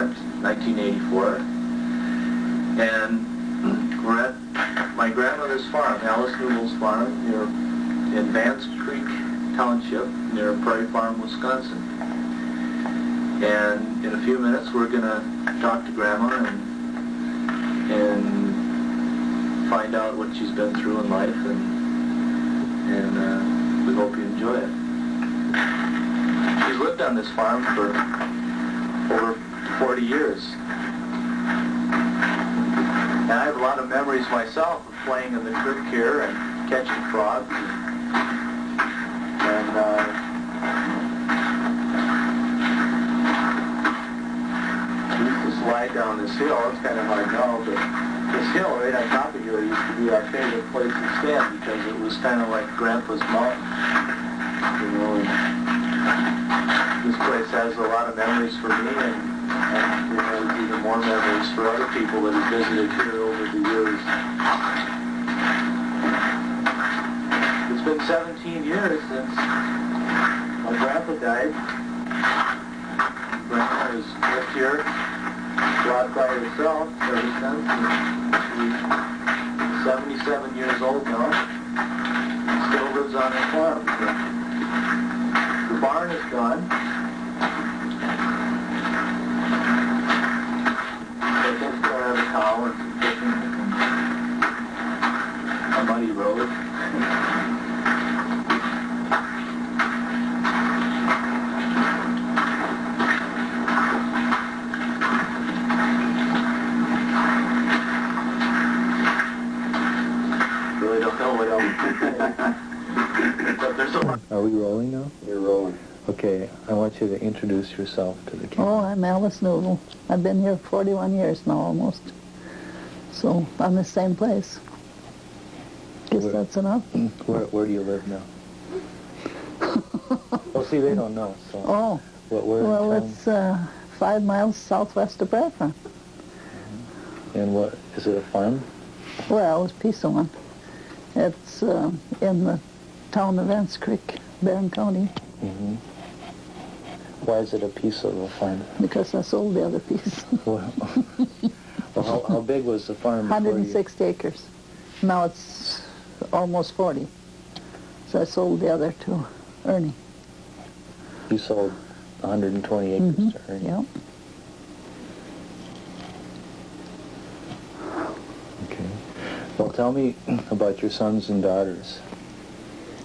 1984, and we're at my grandmother's farm, Alice Newville's farm, in Vance Creek Township, near Prairie Farm, Wisconsin. And in a few minutes, we're going to talk to Grandma and find out what she's been through in life, and we hope you enjoy it. She's lived on this farm for over 40 years. And I have a lot of memories myself of playing in the creek here and catching frogs. And we used to slide down this hill. It's kind of hard now, but this hill right on top of here used to be our favorite place to stand because it was kind of like Grandpa's mountain. You know, and this place has a lot of memories for me, and even more memories for other people that have visited here over the years. It's been 17 years since my grandpa died. Grandma has lived here a lot by herself ever since. She's 77 years old now. Still lives on her farm. The barn is gone. A cow and some chickens and a muddy road. Really don't know what else to say. But there's a lot. Are we rolling now? We're rolling. Okay, I want you to introduce yourself to the camera. Oh, I'm Alice Newville. I've been here 41 years now, almost. So, I'm the same place. Guess that's enough. Where do you live now? Oh, see, they don't know. So. Oh, well, it's 5 miles southwest of Barron. And what, is it a farm? Well, it's a piece of one. It's in the town of Vance Creek, Barron County. Mm-hmm. Why is it a piece of a farm? Because I sold the other piece. Well, how big was the farm? 160 acres. Now it's almost 40. So I sold the other to Ernie. You sold 120 acres to Ernie? Yeah. Okay. Well, tell me about your sons and daughters.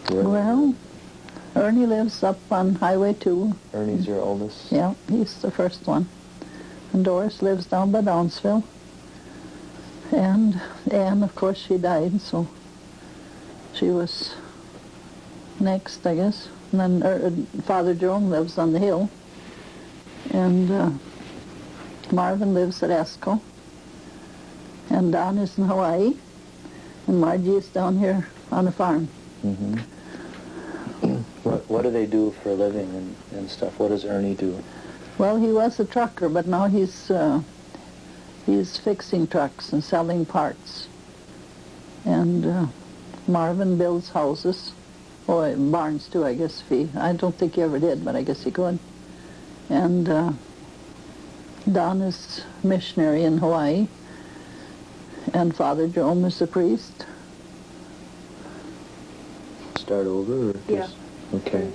Well, Ernie lives up on Highway 2. Ernie's your oldest? Yeah, he's the first one. And Doris lives down by Downsville. And Anne, of course, she died, so she was next, I guess. And then Father Jerome lives on the hill. And Marvin lives at Esco. And Don is in Hawaii. And Margie is down here on the farm. Mm-hmm. What do they do for a living and stuff? What does Ernie do? Well, he was a trucker, but now he's fixing trucks and selling parts. And Marvin builds houses, or barns too, I guess. I don't think he ever did, but I guess he could. And Don is missionary in Hawaii, and Father Jerome is a priest. Start over? Or just, yeah. Okay.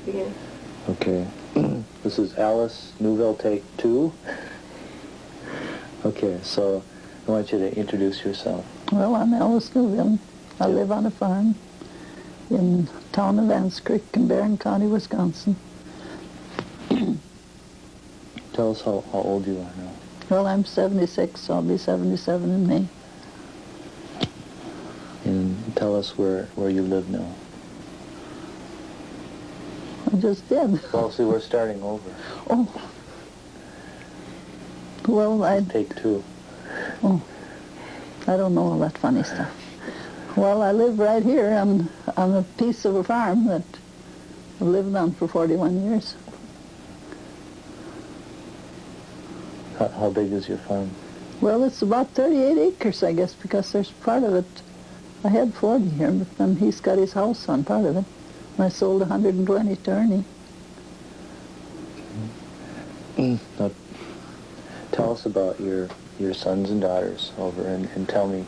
Okay. This is Alice Newville, take 2. Okay, so I want you to introduce yourself. Well, I'm Alice Newville. I live on a farm in the town of Vance Creek in Barron County, Wisconsin. Tell us how old you are now. Well, I'm 76, so I'll be 77 in May. And tell us where you live now. I just did. Well, see, we're starting over. Oh. Well, Take 2. Oh. I don't know all that funny stuff. Well, I live right here on a piece of a farm that I've lived on for 41 years. How big is your farm? Well, it's about 38 acres, I guess, because there's part of it. I had 40 here, but then he's got his house on part of it. And I sold 120 to Ernie. Now, Tell us about your sons and daughters over, and tell me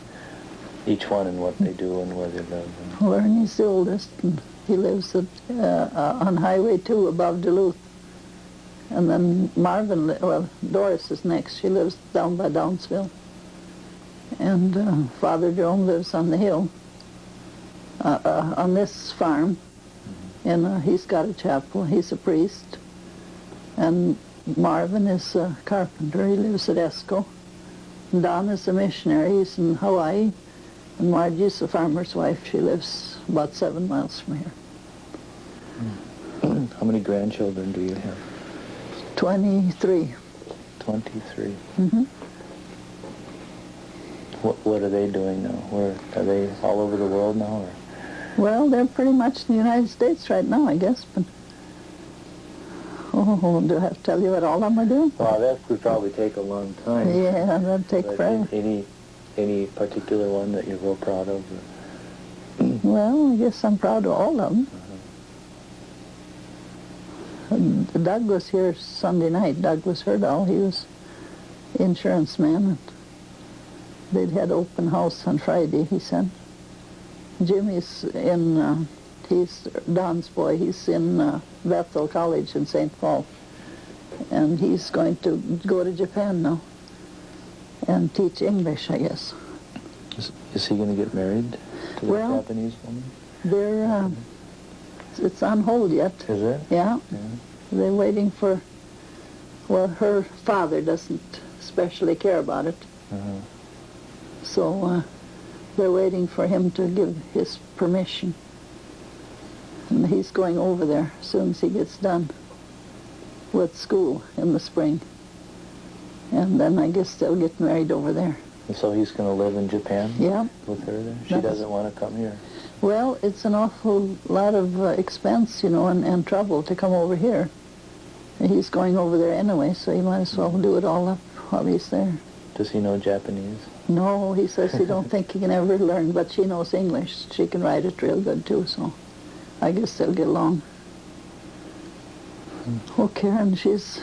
each one and what they do and where they live. Well, Ernie's the oldest, and he lives on Highway 2 above Duluth. And then Doris is next. She lives down by Downsville. And Father Jerome lives on the hill, on this farm. And he's got a chapel. He's a priest. And Marvin is a carpenter. He lives at Esco. And Don is a missionary. He's in Hawaii. And Margie's a farmer's wife. She lives about 7 miles from here. How many grandchildren do you have? 23. 23. Mm-hmm. What are they doing now? Where are they all over the world now? Or? Well, they're pretty much in the United States right now, I guess. But do I have to tell you what all of them are doing? Well, that would probably take a long time. Yeah, that'd take But forever. Any particular one that you're real proud of? Well, I guess I'm proud of all of them. Doug was here Sunday night. Doug was Herdall. He was insurance man. They'd had open house on Friday, he said. Jimmy's he's Don's boy. He's in Bethel College in St. Paul. And he's going to go to Japan now and teach English, I guess. Is he going to get married to the Japanese woman? They're, it's on hold yet. Is it? Yeah. They're waiting for, well, her father doesn't especially care about it. So they're waiting for him to give his permission. And he's going over there as soon as he gets done with school in the spring. And then I guess they'll get married over there. And so he's going to live in Japan? Yeah. With her there? She doesn't want to come here? Well, it's an awful lot of expense, you know, and trouble to come over here. And he's going over there anyway, so he might as well do it all up while he's there. Does he know Japanese? No, he says he don't think he can ever learn, but she knows English. She can write it real good, too, so I guess they'll get along. Oh, Karen, she's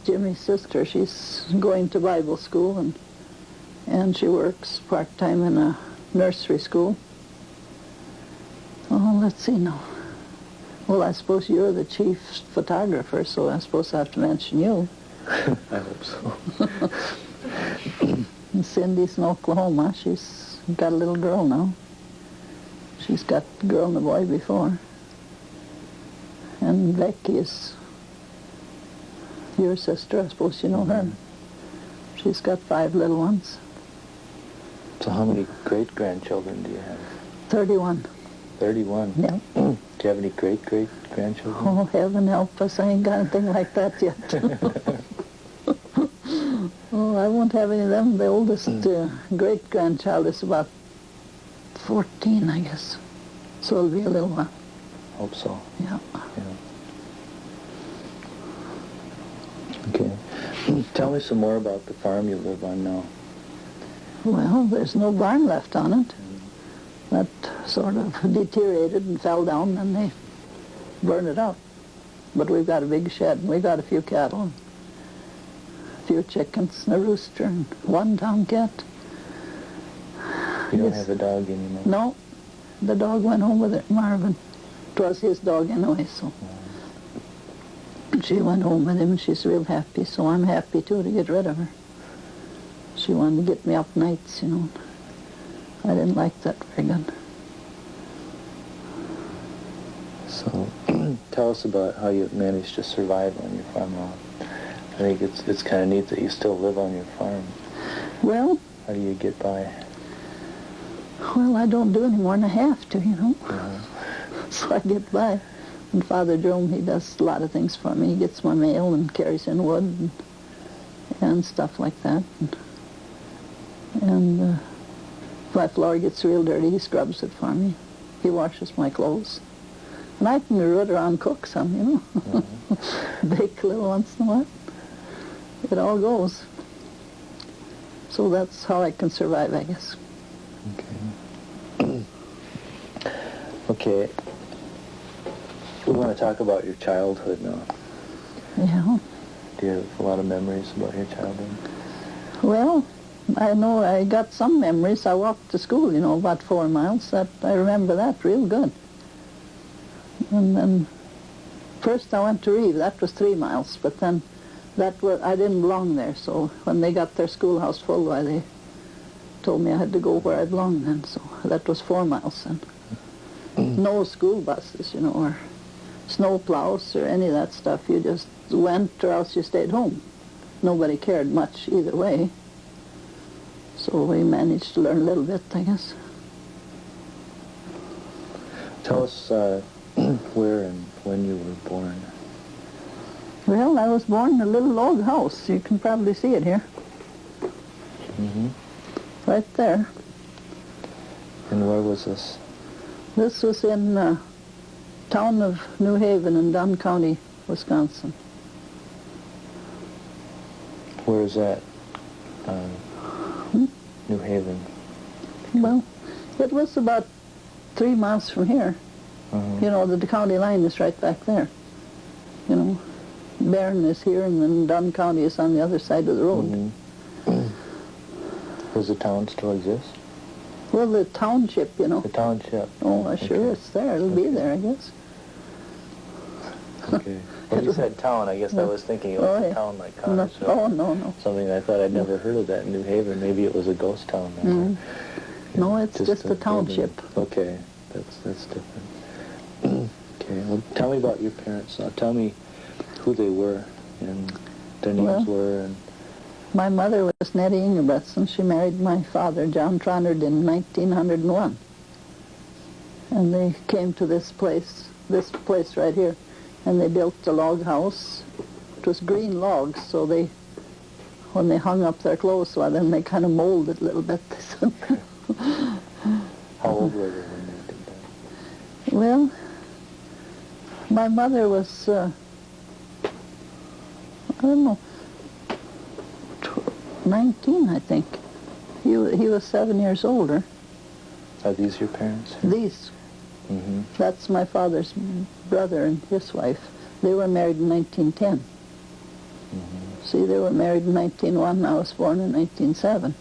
Jimmy's sister. She's going to Bible school, and she works part-time in a nursery school. Oh, let's see now. Well, I suppose you're the chief photographer, so I suppose I have to mention you. I hope so. And Cindy's in Oklahoma. She's got a little girl now. She's got the girl and the boy before. And Becky is your sister. I suppose you know her. She's got 5 little ones. So how many great-grandchildren do you have? 31. 31? Yeah. Do you have any great-great-grandchildren? Oh, heaven help us. I ain't got anything like that yet. Oh, I won't have any of them. The oldest great-grandchild is about 14, I guess. So it'll be a little while. Hope so. Yeah. Okay. Tell me some more about the farm you live on now. Well, there's no barn left on it. That sort of deteriorated and fell down, and they burned it out. But we've got a big shed, and we've got a few cattle, and a few chickens, and a rooster, and 1 tomcat. You don't have a dog anymore? No. The dog went home with it, Marvin. It was his dog anyway, so. She went home with him, and she's real happy, so I'm happy, too, to get rid of her. She wanted to get me up nights, you know. I didn't like that very good. So, tell us about how you managed to survive on your farm. I think it's kind of neat that you still live on your farm. Well, how do you get by? Well, I don't do any more than I have to, you know. So I get by. And Father Jerome, he does a lot of things for me. He gets my mail and carries in wood and stuff like that. And if my floor gets real dirty, he scrubs it for me. He washes my clothes. And I can root around, cook some, you know. Bake a little once in a while. It all goes. So that's how I can survive, I guess. Okay. Okay. We want to talk about your childhood now. Yeah. Do you have a lot of memories about your childhood? Well, I know I got some memories. I walked to school, you know, about 4 miles. That I remember that real good. And then first I went to Reeve. That was 3 miles, but then I didn't belong there. So when they got their schoolhouse full, why they told me I had to go where I belonged then. So that was 4 miles then. No school buses, you know, or snow plows or any of that stuff. You just went or else you stayed home. Nobody cared much either way. So we managed to learn a little bit, I guess. Tell us where and when you were born. Well, I was born in a little log house. You can probably see it here. Mm-hmm. Right there. And where was this? This was in the town of New Haven in Dunn County, Wisconsin. Where is that? New Haven. Well, it was about 3 miles from here. Uh-huh. You know, the county line is right back there. You know, Barron is here, and then Dunn County is on the other side of the road. Mm-hmm. Does the town still exist? Well, the township, you know. The township. Oh, sure, it's there. It'll be there, I guess. Okay. When you said town, I guess I was thinking it was a town like Connors. No, no. Something I thought I'd never heard of that in New Haven. Maybe it was a ghost town there. Mm. No, it's just a township. Okay, that's different. Okay, well, tell me about your parents now. Tell me who they were and their names were. And my mother was Nettie Ingebretson. She married my father, John Tronnard, in 1901. And they came to this place right here. And they built a log house. It was green logs, so when they hung up their clothes, well, then they kind of molded a little bit. How old were they when they did that? Well, my mother was, I don't know, 19, I think. He was 7 years older. Are these your parents? These. Mm-hmm. That's my father's brother and his wife. They were married in 1910. Mm-hmm. See, they were married in 1901. I was born in 1907.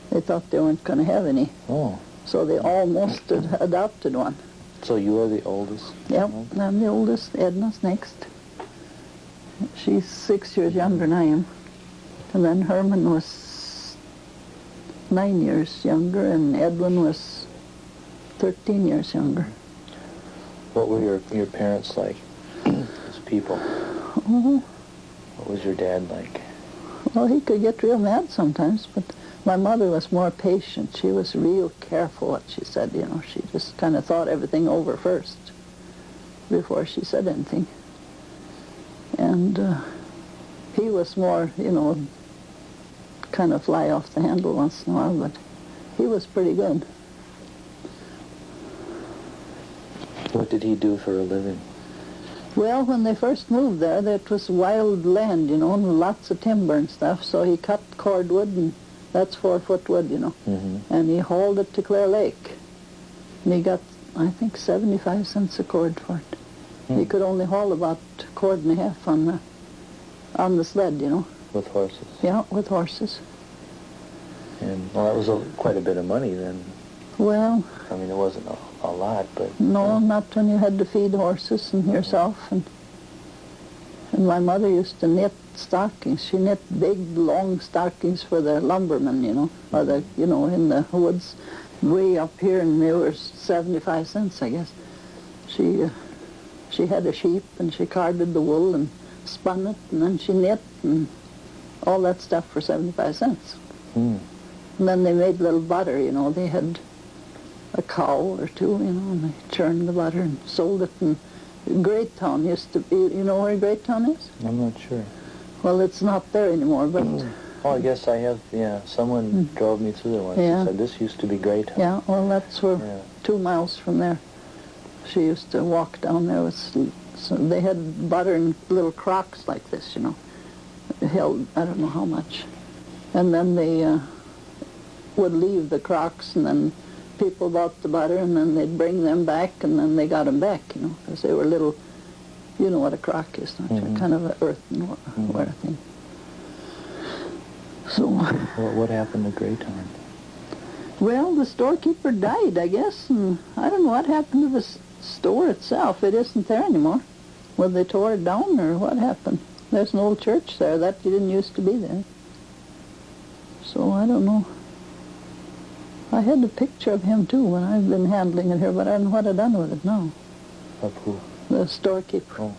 They thought they weren't going to have any. Oh. So they almost adopted one. So you are the oldest? Yep, I'm the oldest. Edna's next. She's 6 years younger than I am. And then Herman was 9 years younger, and Edwin was 13 years younger. What were your parents like as people? Oh, What was your dad like? well, he could get real mad sometimes, but my mother was more patient. She was real careful what she said, you know. She just kind of thought everything over first before she said anything. And he was more, you know, kind of fly off the handle once in a while, but he was pretty good. What did he do for a living? Well, when they first moved there, that was wild land, you know, and lots of timber and stuff, so he cut cordwood, and that's 4-foot wood, you know. Mm-hmm. And he hauled it to Clear Lake. And he got, I think, 75 cents a cord for it. He could only haul about a cord and a half on the sled, you know. With horses? Yeah, with horses. And, well, that was quite a bit of money then. Well, I mean, it wasn't a lot, but... no, not when you had to feed horses and yourself. And my mother used to knit stockings. She knit big, long stockings for the lumbermen, you know, or the, you know, in the woods way up here, and they were 75 cents, I guess. She had a sheep, and she carded the wool and spun it, and then she knit and all that stuff for 75 cents. Mm. And then they made little butter, you know. They had a cow or two, you know, and they churned the butter and sold it. And Greytown used to be, you know where Greytown is? I'm not sure. Well, it's not there anymore, but... Oh, I guess I have, yeah. Someone drove me through there once and said, this used to be Greytown. Yeah, well, that's where 2 miles from there. She used to walk down there. So they had butter in little crocks like this, you know. It held, I don't know how much. And then they would leave the crocks, and then people bought the butter, and then they'd bring them back, and then they got them back, you know, because they were little You know what a crock is, don't you? Kind of an earthenware thing. So. What happened to Greytown? Well, the storekeeper died, I guess, and I don't know what happened to the store itself. It isn't there anymore. Well, they tore it down, or what happened? There's an old church there. That didn't used to be there. So I don't know. I had a picture of him, too, when I've been handling it here, but I don't know what I've done with it now. Of who? The storekeeper. Oh.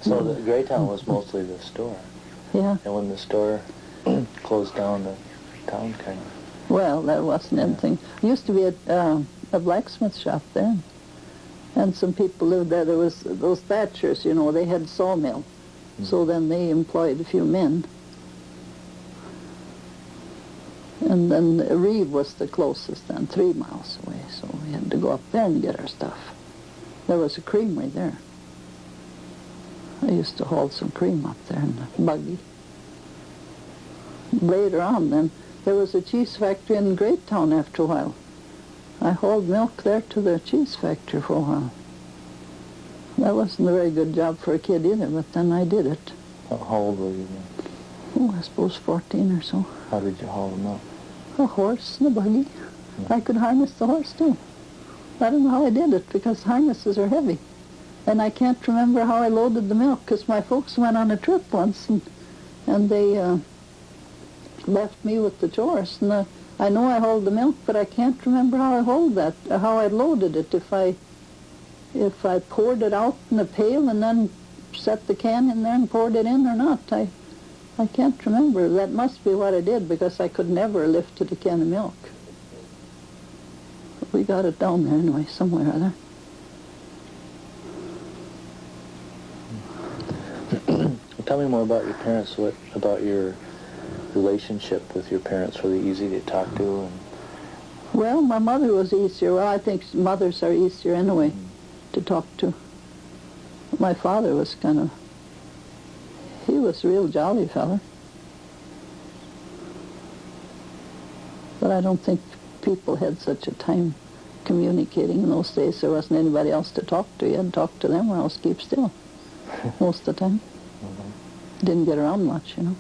So the Greytown was mostly the store. Yeah. And when the store closed down, the town kind of... Well, that wasn't anything. There used to be a blacksmith shop there, and some people lived there. There was those thatchers, you know, they had sawmill. So then they employed a few men. And then Reeve was the closest then, 3 miles away, so we had to go up there and get our stuff. There was a creamery there. I used to haul some cream up there in a buggy. Later on then, there was a cheese factory in Greytown after a while. I hauled milk there to the cheese factory for a while. That wasn't a very good job for a kid either, but then I did it. How old were you then? Oh, I suppose 14 or so. How did you haul them up? A horse and a buggy. I could harness the horse too. I don't know how I did it because harnesses are heavy. And I can't remember how I loaded the milk because my folks went on a trip once and they left me with the chores. And I know I hauled the milk, but I can't remember how I hauled that, how I loaded it. If I poured it out in a pail and then set the can in there and poured it in or not. I can't remember. That must be what I did because I could never lift a can of milk. But we got it down there anyway, somewhere or other. Tell me more about your parents. What about your relationship with your parents? Were they easy to talk to? And well, my mother was easier. Well, I think mothers are easier anyway to talk to. My father was he was a real jolly fella. But I don't think people had such a time communicating in those days. There wasn't anybody else to talk to. You had to talk to them or else keep still most of the time. Didn't get around much, you know.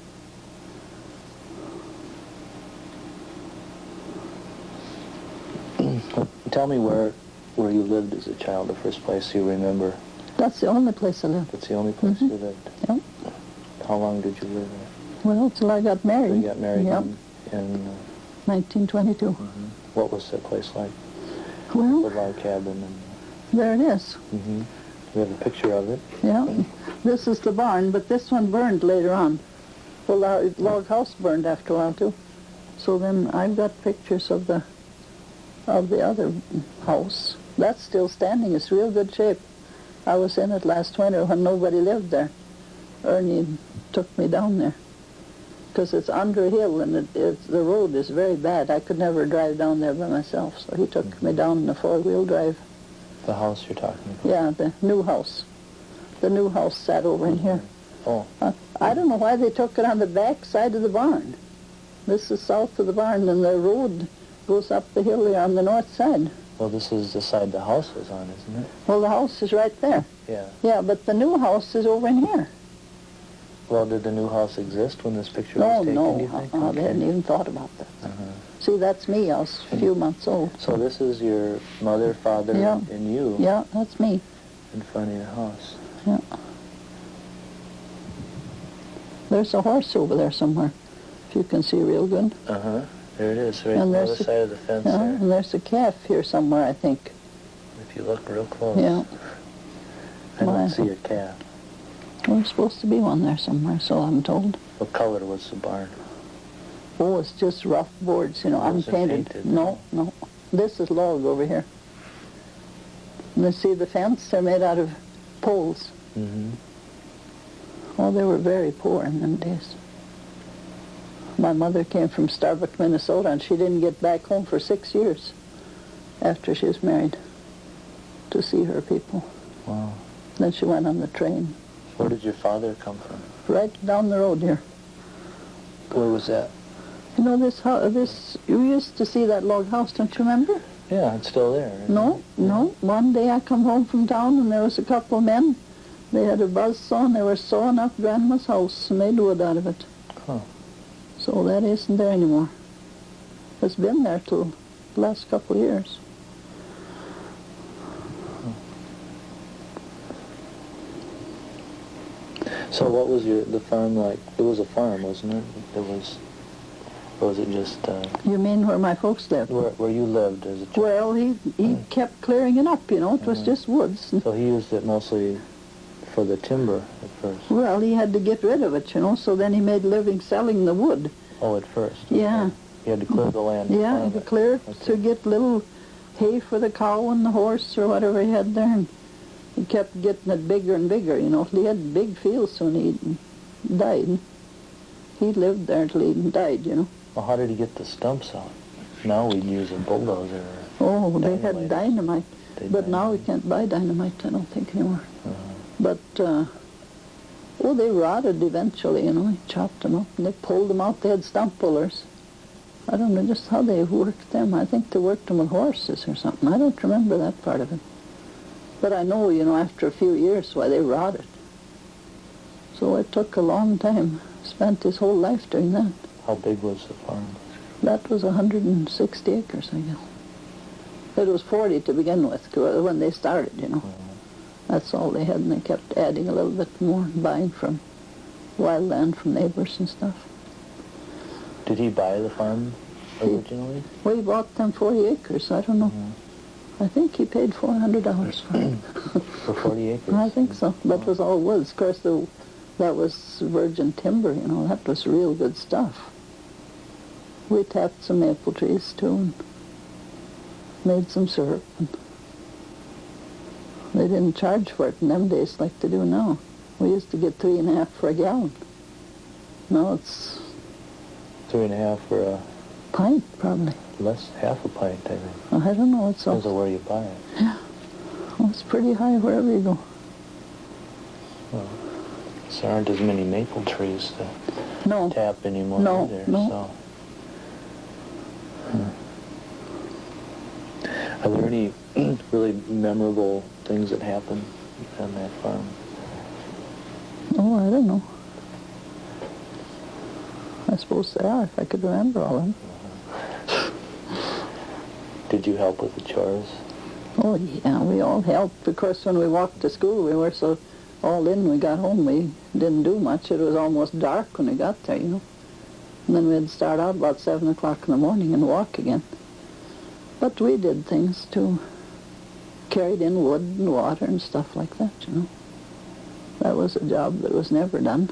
Tell me where you lived as a child, the first place you remember. That's the only place I lived. That's the only place you lived? Yep. How long did you live there? Well, till I got married. So you got married in 1922. What was that place like? Well, The log cabin. there it is. We have a picture of it. Yeah. This is the barn, but this one burned later on. Well, the log house burned after a while, too. So then I've got pictures of the other house. That's still standing. It's real good shape. I was in it last winter when nobody lived there. Ernie took me down there because it's under a hill and the road is very bad. I could never drive down there by myself, so he took me down in a four-wheel drive. The house you're talking about? Yeah, the new house. The new house sat over in here. Oh. I don't know why they took it on the back side of the barn. This is south of the barn, and the road goes up the hill here on the north side. Well, this is the side the house is on, isn't it? Well, the house is right there. Yeah. Yeah, but the new house is over in here. Well, did the new house exist when this picture was taken, do you think? No, they hadn't even thought about that. See, that's me. I was a few months old. So this is your mother, father, and you? Yeah, that's me. In front of your house? Yeah. There's a horse over there somewhere, if you can see real good. There it is, right on the other side of the fence there. And there's a calf here somewhere, I think. If you look real close. Yeah. I don't see a calf. Well, there's supposed to be one there somewhere, so I'm told. What color was the barn? Oh, it's just rough boards, you know, unpainted. Painted? No. This is log over here. And you see the fence? They're made out of poles. Oh, they were very poor in them days. My mother came from Starbuck, Minnesota, and she didn't get back home for 6 years after she was married to see her people. Wow. Then she went on the train. Where did your father come from? Right down the road here. Where was that? You know, you used to see that log house, don't you remember? Yeah, it's still there. Isn't No, it? no. One day I come home from town and there was a couple of men. They had a buzz saw and they were sawing up Grandma's house and made wood out of it. Huh. So that isn't there anymore. It's been there till the last couple of years. So what was the farm like? It was a farm, wasn't it? It was, or was it just You mean where my folks lived? where you lived as a child? Well, he kept clearing it up, you know. It was just woods. So he used it mostly for the timber at first? Well, he had to get rid of it, you know, so then he made a living selling the wood. Oh, at first? Yeah. Okay. He had to clear the land. Yeah, he had to clear it to get little hay for the cow and the horse or whatever he had there. And he kept getting it bigger and bigger, you know. He had big fields when he died. He lived there till he died, you know. Well, how did he get the stumps out? Now we'd use a bulldozer. Oh, they had dynamite. But now we dynamite. can't buy dynamite, I don't think, anymore. Uh-huh. But, well, they rotted eventually, you know. He chopped them up and they pulled them out. They had stump pullers. I don't know just how they worked them. I think they worked them with horses or something. I don't remember that part of it. But I know, you know, after a few years, why they rotted. So it took a long time. Spent his whole life doing that. How big was the farm? That was 160 acres, I guess. It was 40 to begin with, when they started, you know. That's all they had, and they kept adding a little bit more, buying from wild land from neighbors and stuff. Did he buy the farm originally? Well, he bought them 40 acres, I don't know. Mm-hmm. I think he paid $400 for it. For 40 acres? I think so. That was all woods. Of course, that was virgin timber, you know. That was real good stuff. We tapped some maple trees, too, and made some syrup. And they didn't charge for it in them days like they do now. We used to get 3.5 for a gallon. Now it's 3.5 for a pint, probably. less, half a pint, I think. I don't know. It's all. Depends on where you buy it. Yeah. Well, it's pretty high wherever you go. Well, there aren't as many maple trees to No. tap anymore No, either. no. So. Are there any really memorable things that happened on that farm? Oh, I don't know. I suppose there are, if I could remember all of them. Did you help with the chores? Oh, yeah, we all helped, because when we walked to school, we were so all in when we got home. We didn't do much. It was almost dark when we got there, you know. And then we'd start out about 7 o'clock in the morning and walk again. But we did things, too. Carried in wood and water and stuff like that, you know. That was a job that was never done.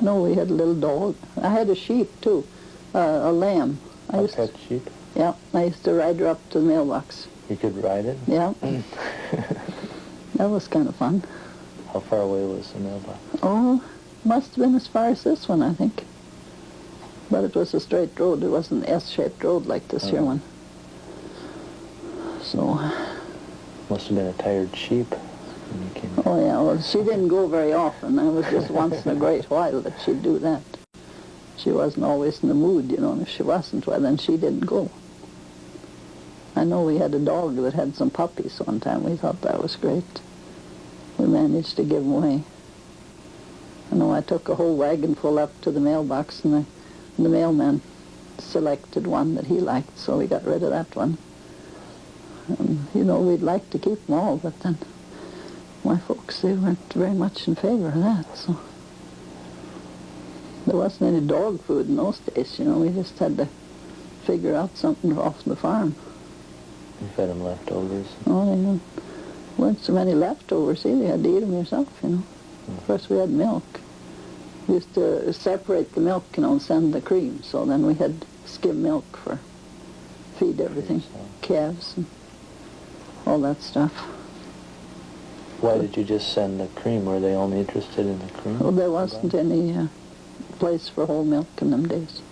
I know we had a little dog. I had a sheep, too, a lamb. A pet sheep? Yeah, I used to ride her up to the mailbox. You could ride it? Yeah. That was kind of fun. How far away was the mailbox? Oh, must have been as far as this one, I think. But it was a straight road. It wasn't an S-shaped road like this here one. So... Must have been a tired sheep when you came. Oh, yeah, well, she didn't go very often. It was just once in a great while that she'd do that. She wasn't always in the mood, you know, and if she wasn't, well, then she didn't go. I know we had a dog that had some puppies one time. We thought that was great. We managed to give them away. I know I took a whole wagon full up to the mailbox, and the mailman selected one that he liked, so we got rid of that one. And, you know, we'd like to keep them all, but then my folks, they weren't very much in favor of that, so... There wasn't any dog food in those days, you know. We just had to figure out something off the farm. You fed them leftovers? Oh, yeah. Weren't so many leftovers either. You had to eat them yourself, you know. Of course, we had milk. We used to separate the milk, you know, and send the cream. So then we had skim milk for feed everything, calves and all that stuff. Why did you just send the cream? Were they only interested in the cream? Well, there wasn't any place for whole milk in them days.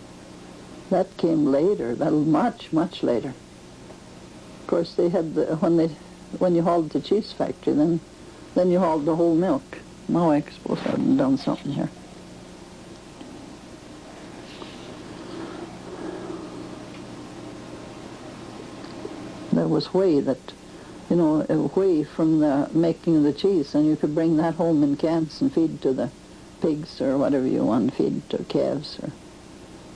That came later, much, much later. Of course, they had when you hauled the cheese factory, then you hauled the whole milk. Now I suppose I've done something here. was whey that, you know, whey from the making of the cheese, and you could bring that home in cans and feed to the pigs or whatever you want to feed to calves or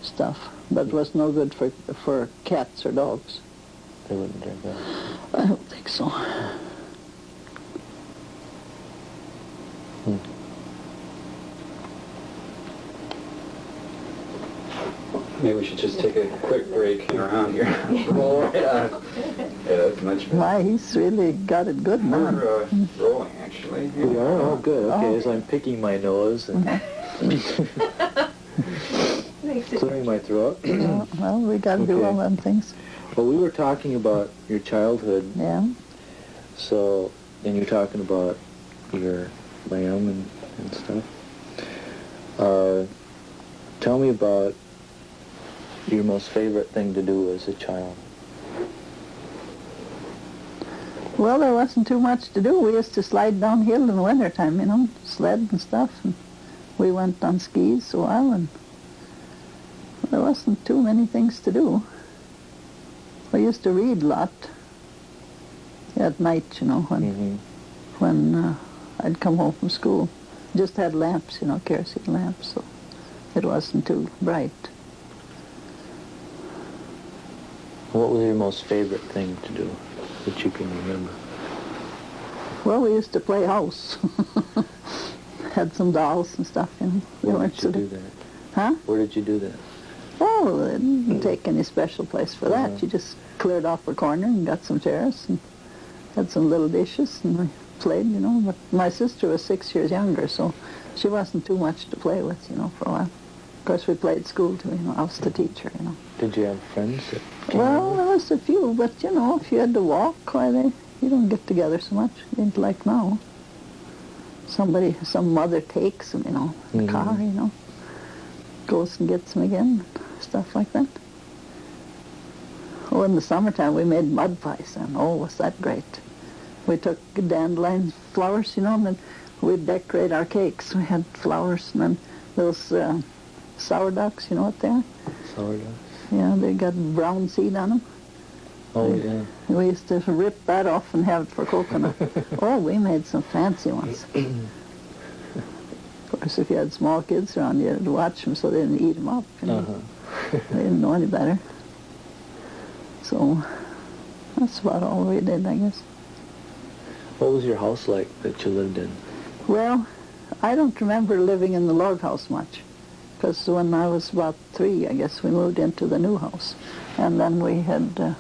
stuff. But it was no good for cats or dogs. They wouldn't drink that. I don't think so. Maybe we should just take a quick break around here. Roll right on. Yeah, that's much better. Why, he's really got it good now. We're rolling, actually. We are? Oh, good. Okay, Oh. so I'm picking my nose and clearing my throat. Yeah, well, we got to do Okay. all them things. Well, we were talking about your childhood, Yeah. so, and you're talking about your lamb and stuff. Tell me about your most favorite thing to do as a child. Well, there wasn't too much to do. We used to slide downhill in the wintertime, you know, sled and stuff. And we went on skis a while, and there wasn't too many things to do. We used to read a lot at night, you know, when I'd come home from school. Just had lamps, you know, kerosene lamps, so it wasn't too bright. What was your most favorite thing to do that you can remember? Well, we used to play house. Had some dolls and stuff, you know. Where did you do that? Huh? Where did you do that? Oh, it didn't take any special place for that. You just cleared off a corner and got some chairs and had some little dishes, and we played, you know. But my sister was 6 years younger, so she wasn't too much to play with, you know, for a while. Of course, we played school too, you know. I was the teacher, you know. Did you have friends that came Well, over? there was a few, but, you know, if you had to walk, why, you don't get together so much. You ain't like now. Some mother takes them, you know, in the car, you know. Goes and gets them again, stuff like that. Oh, in the summertime, we made mud pies, and oh, was that great. We took dandelion flowers, you know, and then we'd decorate our cakes. We had flowers, and then those sourdoughs, you know what they are? Sourdough. Yeah, they got brown seed on them. Oh, yeah. We used to rip that off and have it for coconut. Oh, we made some fancy ones. Of course, if you had small kids around, you had to watch them so they didn't eat them up. You know? They didn't know any better. So that's about all we did, I guess. What was your house like that you lived in? Well, I don't remember living in the log house much, because when I was about 3, I guess, we moved into the new house. And then we had,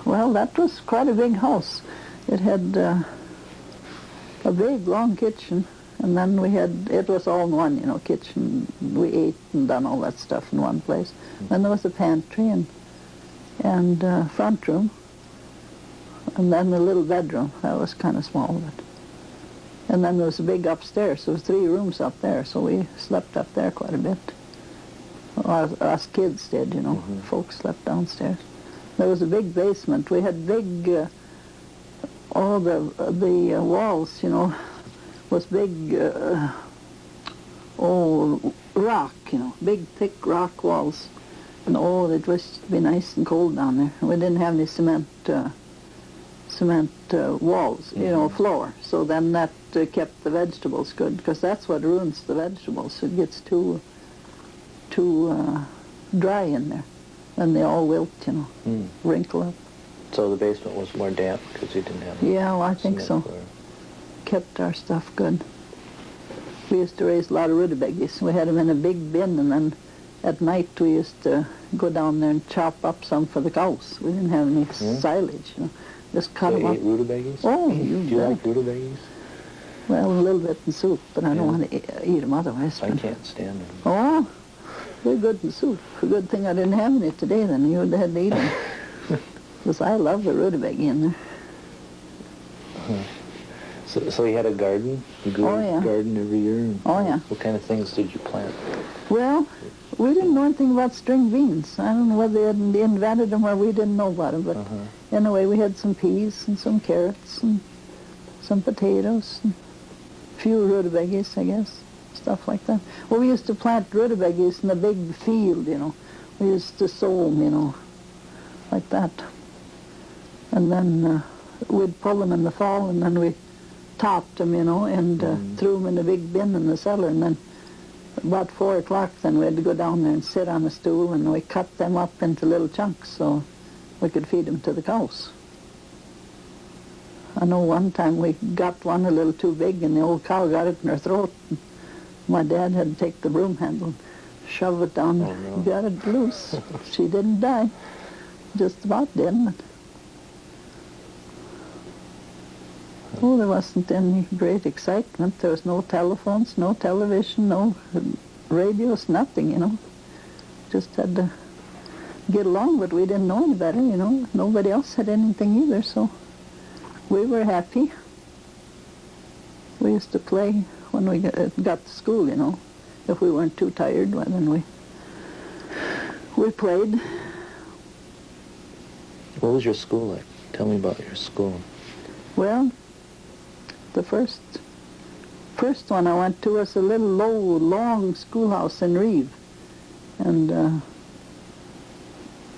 well, that was quite a big house. It had a big, long kitchen, and then we had, it was all in one, you know, kitchen. We ate and done all that stuff in one place. Then there was a pantry and front room, and then a little bedroom. That was kind of small, but. And then there was a big upstairs. There was 3 rooms up there, so we slept up there quite a bit. Well, us kids did, you know. Folks slept downstairs. There was a big basement. We had big, all the walls, you know, was big, rock, you know, big, thick rock walls. And oh, it was to be nice and cold down there. We didn't have any cement walls, you know, floor. So then that kept the vegetables good, because that's what ruins the vegetables. It gets too dry in there, and they all wilt, you know, wrinkle up. So the basement was more damp because you didn't have Yeah, well, I think so. cement floor. Kept our stuff good. We used to raise a lot of rutabagas. We had them in a big bin, and then at night we used to go down there and chop up some for the cows. We didn't have any silage, you know. Just cut So them you up. ate rutabagas? Oh, Do you like rutabagas? Well, a little bit in soup, but I don't want to eat them otherwise. I can't stand them. Oh, they're good in soup. A good thing I didn't have any today, then you would have had to eat them. Because I love the rutabaga in there. So you had a garden? You grew Oh, yeah. a garden every year? And Oh, yeah. What kind of things did you plant? Well, we didn't know anything about string beans. I don't know whether they invented them or we didn't know about them, but anyway, we had some peas and some carrots and some potatoes and a few rutabagas, I guess, stuff like that. Well, we used to plant rutabagas in a big field, you know. We used to sow them, you know, like that. And then we'd pull them in the fall, and then we topped them, and threw them in a big bin in the cellar. And then about 4 o'clock, then we had to go down there and sit on a stool, and we cut them up into little chunks so we could feed them to the cows. I know one time we got one a little too big, and the old cow got it in her throat. My dad had to take the broom handle and shove it down, got it loose. She didn't die, just about did. Oh, there wasn't any great excitement. There was no telephones, no television, no radios, nothing, Just had to get along, but we didn't know any better, Nobody else had anything either, so we were happy. We used to play when we got to school, If we weren't too tired, well, then we played. What was your school like? Tell me about your school. Well, the first one I went to was a little low, long schoolhouse in Reeve. And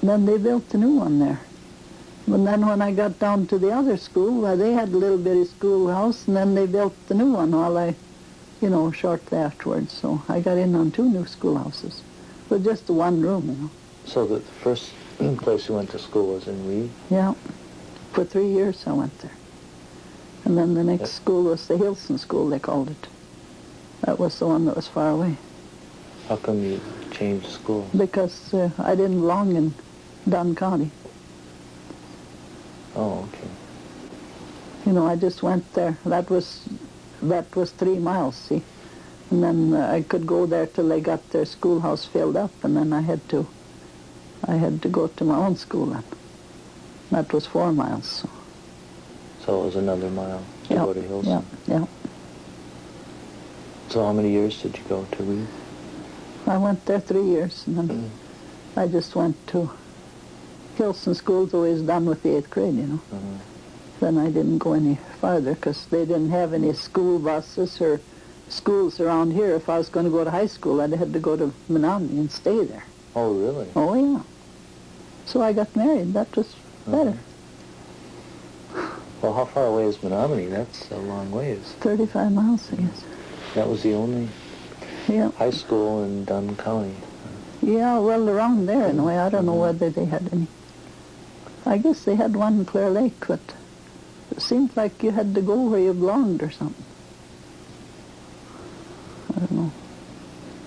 then they built a new one there. But then when I got down to the other school, they had a little bitty schoolhouse, and then they built the new one while I, shortly afterwards. So I got in on 2 new schoolhouses, with just one room, So the first place you went to school was in Reeve? Yeah. For 3 years I went there. And then the next school was the Hilson School, they called it. That was the one that was far away. How come you changed school? Because I didn't belong in Dunn County. Oh, okay. I just went there. That was 3 miles, see. And then I could go there till they got their schoolhouse filled up, and then I had to go to my own school then. That was 4 miles. So it was another mile to go to Hilson? Yeah. So how many years did you go to Reeve? I went there 3 years, and then I just went to Hilson School's always done with the 8th grade, Then I didn't go any farther because they didn't have any school buses or schools around here. If I was going to go to high school, I'd have to go to Menominee and stay there. Oh, really? Oh, yeah. So I got married. That was better. Well, how far away is Menominee? That's a long ways. 35 miles, I guess. That was the only high school in Dunn County. Yeah, well, around there anyway. I don't know whether they had any. I guess they had one in Clear Lake, but it seemed like you had to go where you belonged or something. I don't know.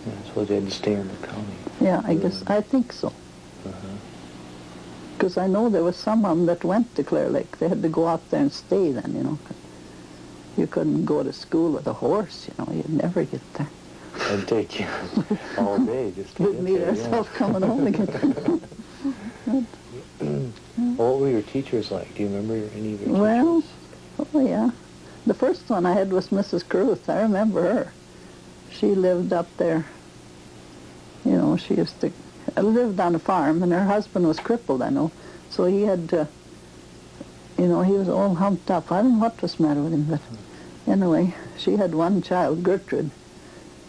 Yeah, I suppose you had to stay in the county. Yeah, I think so. Because I know there was some of them that went to Clear Lake. They had to go out there and stay then, You couldn't go to school with a horse, You'd never get there. It'd take you all day just to We'd get meet there, ourselves coming home again. What were your teachers like? Do you remember any of your teachers? Well, oh yeah. The first one I had was Mrs. Caruth. I remember her. She lived up there. She used to lived on a farm, and her husband was crippled, I know. So he had to, he was all humped up. I don't know what was the matter with him, but anyway, she had one child, Gertrude.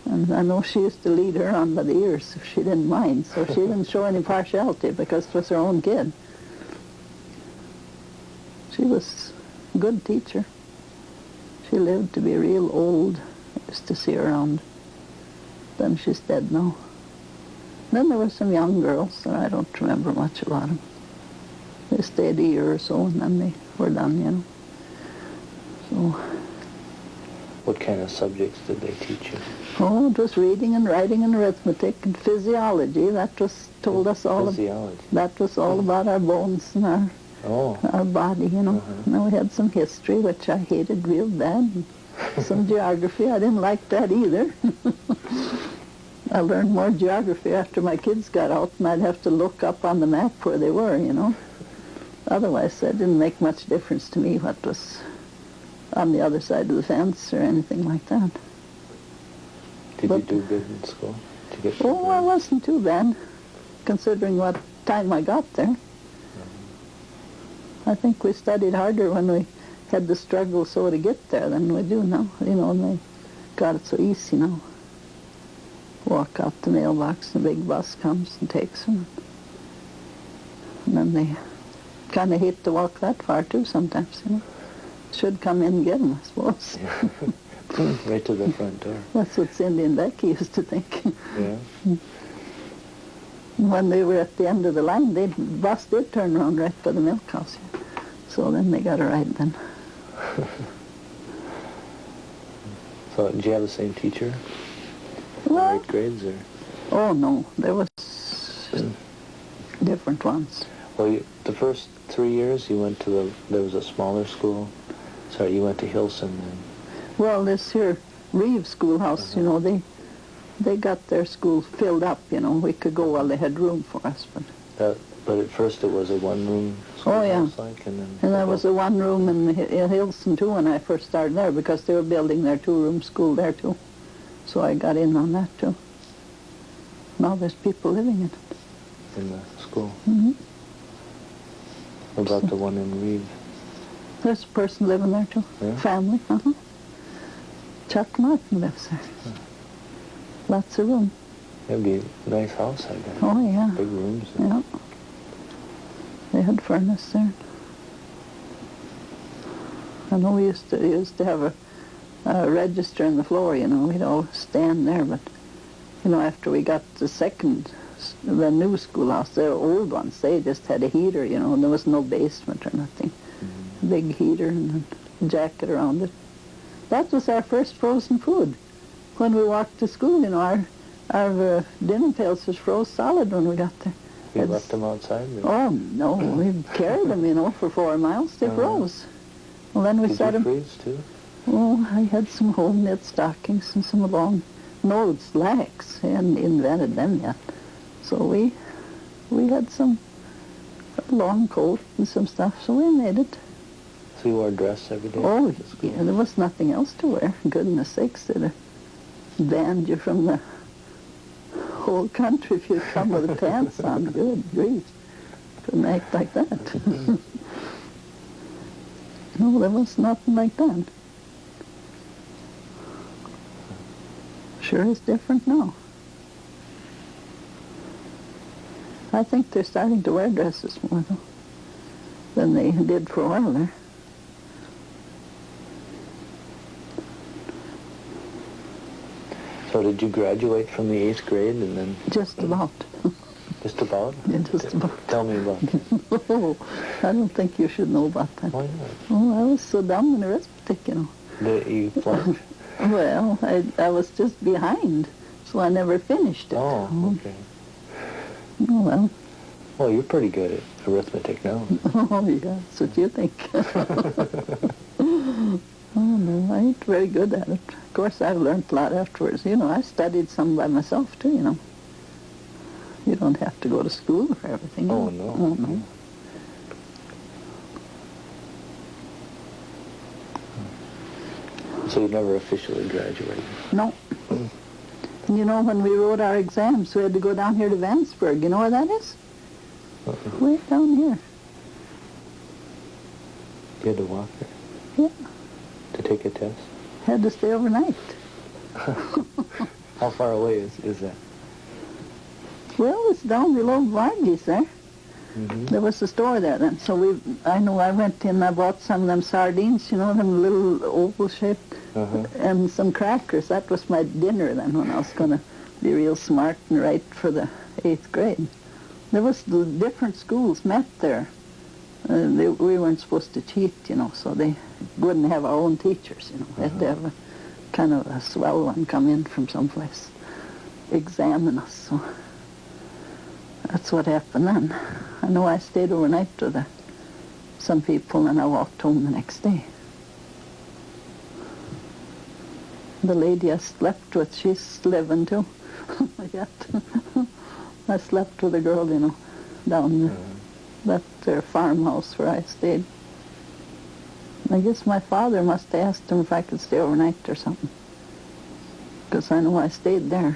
And I know she used to lead her on by the ears if she didn't mind. So she didn't show any partiality because it was her own kid. She was a good teacher. She lived to be real old. I used to see her around. Then she's dead now. Then there were some young girls, and I don't remember much about them. They stayed a year or so, and then they were done, So. What kind of subjects did they teach you? Oh, it was reading and writing and arithmetic and physiology. That was told us all. Physiology. That was all about our bones and our body, And then we had some history, which I hated real bad. And some geography. I didn't like that either. I learned more geography after my kids got out, and I'd have to look up on the map where they were, Otherwise, it didn't make much difference to me what was on the other side of the fence or anything like that. Did you do good in school? I wasn't too bad, considering what time I got there. I think we studied harder when we had the struggle so to get there than we do now. And they got it so easy now. Walk out the mailbox, and the big bus comes and takes them. And then they kind of hate to walk that far too sometimes, you know. Should come in and get them, I suppose. Right to the front door. That's what Cindy and Becky used to think. Yeah. When they were at the end of the line, the bus did turn around right by the milk house. So then they got a ride then. So did you have the same teacher? Well, 8th grades or? oh no, there was different ones. Well, the first 3 years you went to there was a smaller school. Sorry, you went to Hilson then. Well, this here Reeves schoolhouse, you know, they got their school filled up, you know. We could go while they had room for us, But at first it was a one-room Oh, yeah. schoolhouse, like, and then... And there was a one room in Hilson too when I first started there, because they were building their 2-room school there too. So I got in on that too. Now there's people living in it. In the school. Mm-hmm. What about the one in Reed? There's a person living there too. Yeah? Family, Chuck Martin lives there. Lots of room. It'd be a nice house, I guess. Oh, yeah. Big rooms. Yeah. They had furnace there. I know we used to have a register on the floor, you know. We'd all stand there, but, you know, after we got the new schoolhouse, the old ones, they just had a heater, you know, and there was no basement or nothing. Mm-hmm. Big heater and a jacket around it. That was our first frozen food. When we walked to school, you know, our dinner pails was froze solid when we got there. You left them outside? Or? Oh, no, we carried them, you know, for 4 miles. They froze. Well, then we Did set you them. freeze, too? Oh, I had some home-knit stockings and some slacks. I hadn't invented them yet. So we had some long coat and some stuff, so we made it. So you wore a dress every day? Oh, yeah, there was nothing else to wear. Goodness sakes, they'd have banned you from the whole country if you'd come with the pants on. Good grief. Couldn't act like that. No, there was nothing like that. Sure is different now. I think they're starting to wear dresses more, though, than they did for a while there. So did you graduate from the 8th grade and then... Just about. Just about? Yeah, just about. Tell me about it. Oh, I don't think you should know about that. Why not? Oh, I was so dumb in arithmetic, you know. Did you flunk? Well, I was just behind, so I never finished it. Oh, okay. Oh, well. Well, you're pretty good at arithmetic now. Oh, yeah, that's what you think. Oh, no, I ain't very good at it. Of course, I've learned a lot afterwards. You know, I studied some by myself, too, you know. You don't have to go to school for everything. Oh, no. Oh, no. So you never officially graduated? No. And you know, when we wrote our exams, we had to go down here to Vanceburg. You know where that is? Way down here. You had to walk there? Yeah. To take a test? Had to stay overnight. How far away is that? Well, it's down below Vargey's there. Mm-hmm. There was a store there then. So I went in, I bought some of them sardines, you know, them little oval-shaped, and some crackers. That was my dinner then when I was going to be real smart and write for the 8th grade. There was the different schools met there. We weren't supposed to cheat, you know, so they wouldn't have our own teachers, you know. We had to have a kind of a swell one come in from someplace, examine us, so that's what happened then. I know I stayed overnight with some people and I walked home the next day. The lady I slept with, she's living too. Yet. I slept with a girl, you know, down their farmhouse where I stayed. I guess my father must have asked him if I could stay overnight or something, because I know I stayed there.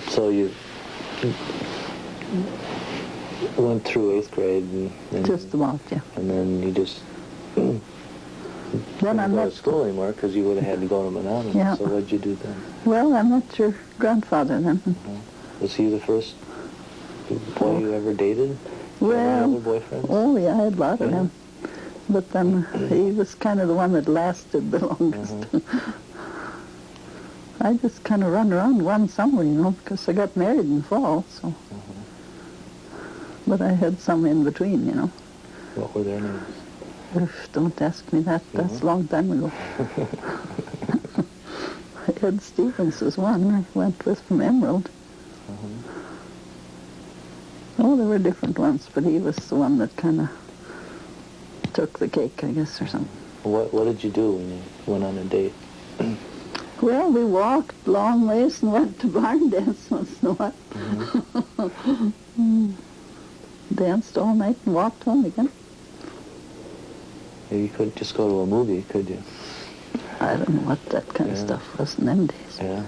So you went through 8th grade and Just about, yeah. And then you just Then I Couldn't go met, to school anymore because you would have had to go to Menominee. Yeah. So what'd you do then? well, I met your grandfather then. Was he the first boy you ever dated? Well, Any other boyfriends? oh yeah, I had a lot of Yeah. them. But then he was kind of the one that lasted the longest. I just kind of run around one summer, you know, because I got married in fall, so. But I had some in between, you know. What were their names? Oof, don't ask me that. That's a long time ago. Ed Stevens was one I went with from Emerald. Oh, there were different ones, but he was the one that kind of took the cake, I guess, or something. What did you do when you went on a date? Well, we walked long ways and went to barn dance once in a while. Danced all night and walked home again. You couldn't just go to a movie, could you? I don't know what that kind of stuff was in them days. Yeah.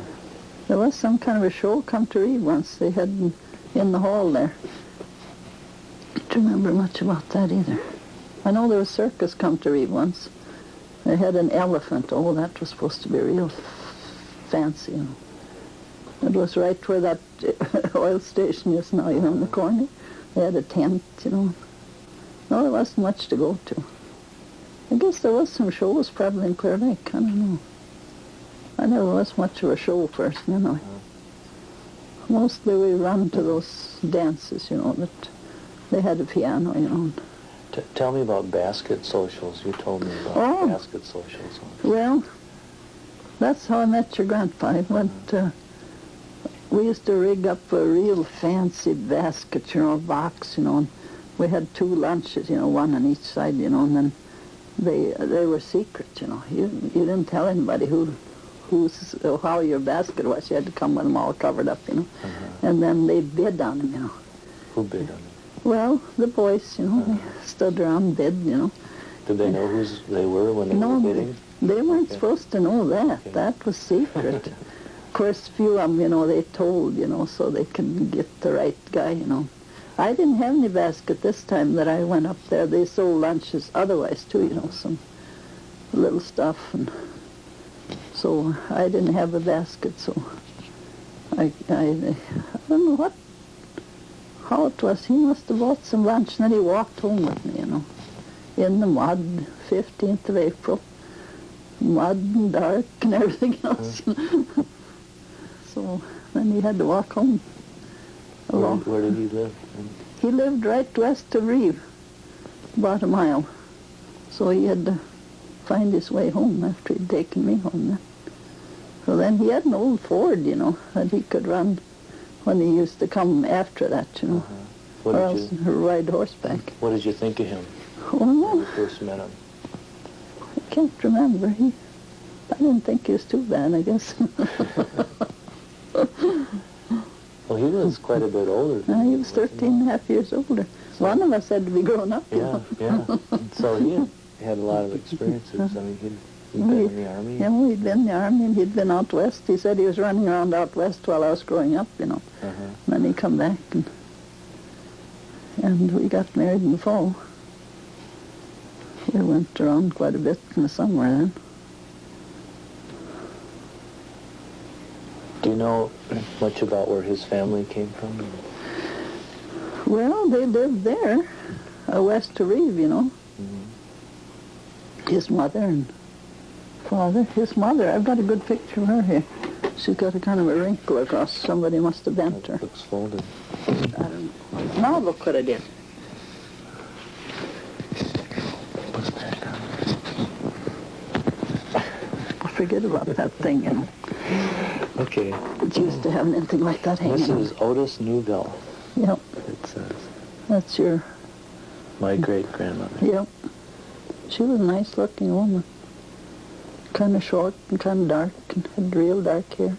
There was some kind of a show come to read once they had in the hall there. Don't remember much about that either. I know there was circus come to read once. They had an elephant. Oh, that was supposed to be real fancy, you know. It was right where that oil station is now, you know, in the corner. They had a tent, you know. No, there wasn't much to go to. I guess there was some shows probably in Clear Lake. I don't know. I never was much of a show person, anyway. Mostly we run to those dances, you know, that they had a piano, you know. Tell me about basket socials. You told me about basket socials. Well, that's how I met your grandpa. I went, we used to rig up a real fancy basket, you know, box, you know, and we had 2 lunches, you know, one on each side, you know, and then they were secret, you know. You didn't tell anybody how your basket was. You had to come with them all covered up, you know. And then they bid on them, you know. Who bid on them? Well, the boys, you know, they stood around and bid, you know. Did they know who they were when they were bidding? They weren't supposed to know that. Okay. That was secret. Of course, a few of them, you know, they told, you know, so they could get the right guy, you know. I didn't have any basket this time that I went up there. They sold lunches otherwise, too, you know, some little stuff. And so I didn't have a basket, so I don't know how it was. He must have bought some lunch, and then he walked home with me, you know, in the mud, 15th of April. Mud and dark and everything else. So then he had to walk home. Where did he live? He lived right west of Reeve, about a mile. So he had to find his way home after he'd taken me home then. So then he had an old Ford, you know, that he could run when he used to come after that, you know, or else ride horseback. What did you think of him when you first met him? I can't remember. I didn't think he was too bad, I guess. Well, he was quite a bit older than he was 13 and a half years older. So one of us had to be grown up. Yeah. So he had a lot of experiences. I mean, he'd been in the Army. Yeah, well, he'd been in the Army and he'd been out west. He said he was running around out west while I was growing up, you know. And then he come back and we got married in the fall. We went around quite a bit in the summer then. Do you know much about where his family came from? Well, they lived there, west of Reeve, you know. His mother and father. His mother, I've got a good picture of her here. She's got a kind of a wrinkle across. Somebody must have bent her. It looks folded. I don't know. Now look what I did. Forget about that thing, you know. Okay. It used to have anything like that hanging. This is Otis Newville. Yep. It says. That's my great-grandmother. Yep. She was a nice-looking woman. Kind of short and kind of dark and had real dark hair.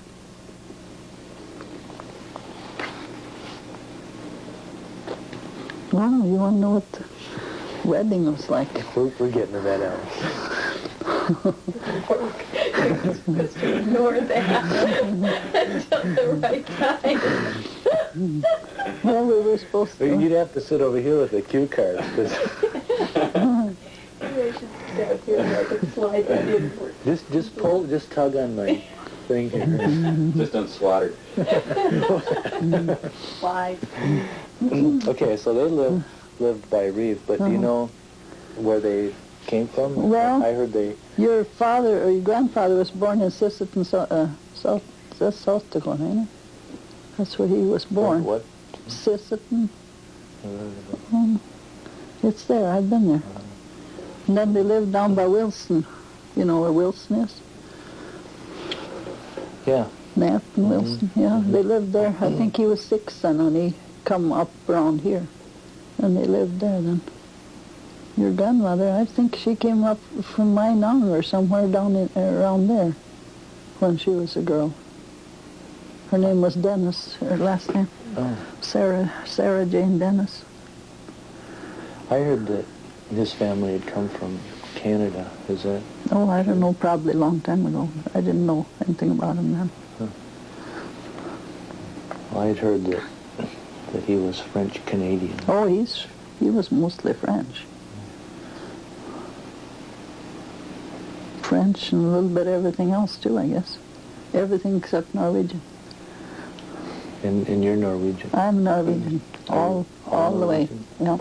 Wow, you want to know what the wedding was like? We're getting to that, Alice. Ignore that until the right time. Well, we were supposed to. You'd have to sit over here with the cue cards. Maybe I should start Here, I could slide that in for Just tug on my thing here. Just unswattered. slide. Okay, so they lived by Reeve, but do you know where they came from? Well, I heard they... Your father or your grandfather was born in Sisseton, South Dakota, ain't it? That's where he was born. What? Sisseton. It's there. I've been there. And then they lived down by Wilson. You know where Wilson is? Yeah. Knapp and Wilson. Yeah, they lived there. I think he was 6 then when he come up around here. And they lived there then. Your grandmother, I think she came up from Minong or somewhere down around there when she was a girl. Her name was Dennis, her last name. Oh. Sarah Jane Dennis. I heard that his family had come from Canada. Is that... Oh, I don't know, probably a long time ago. I didn't know anything about him then. Well, I had heard that he was French-Canadian. Oh, he was mostly French. French and a little bit of everything else too, I guess. Everything except Norwegian. And you're Norwegian? I'm Norwegian, all the way. Norwegian? Yeah.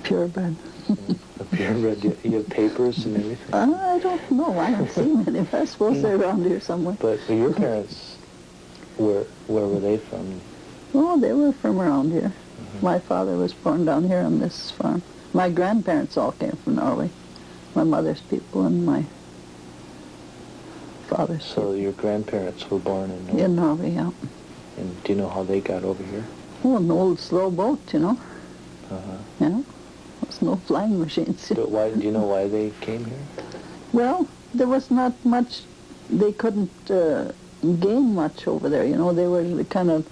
Purebred. Purebred. You have papers and everything? I don't know. I haven't seen any. I suppose they're around here somewhere. But your parents, where were they from? Oh, they were from around here. My father was born down here on this farm. My grandparents all came from Norway. My mother's people and my father's So your grandparents were born in Norway? in Norway, yeah. And do you know how they got over here? Oh, an old slow boat, you know. Uh-huh. Yeah. There's no flying machines. But why? Do you know why they came here? Well, there was not much. They couldn't gain much over there, you know. They were the kind of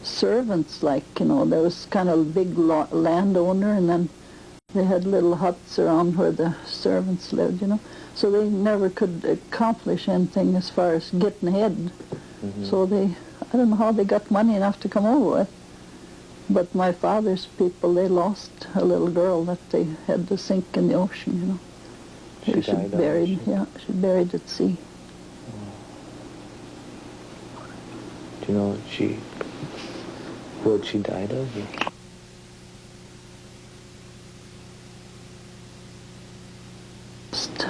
servants, like, you know. There was kind of a big landowner, and then they had little huts around where the servants lived, you know. So they never could accomplish anything as far as getting ahead. So I don't know how they got money enough to come over with. But my father's people, they lost a little girl that they had to sink in the ocean, you know. She died buried, yeah, she buried at sea. Do you know what she died of?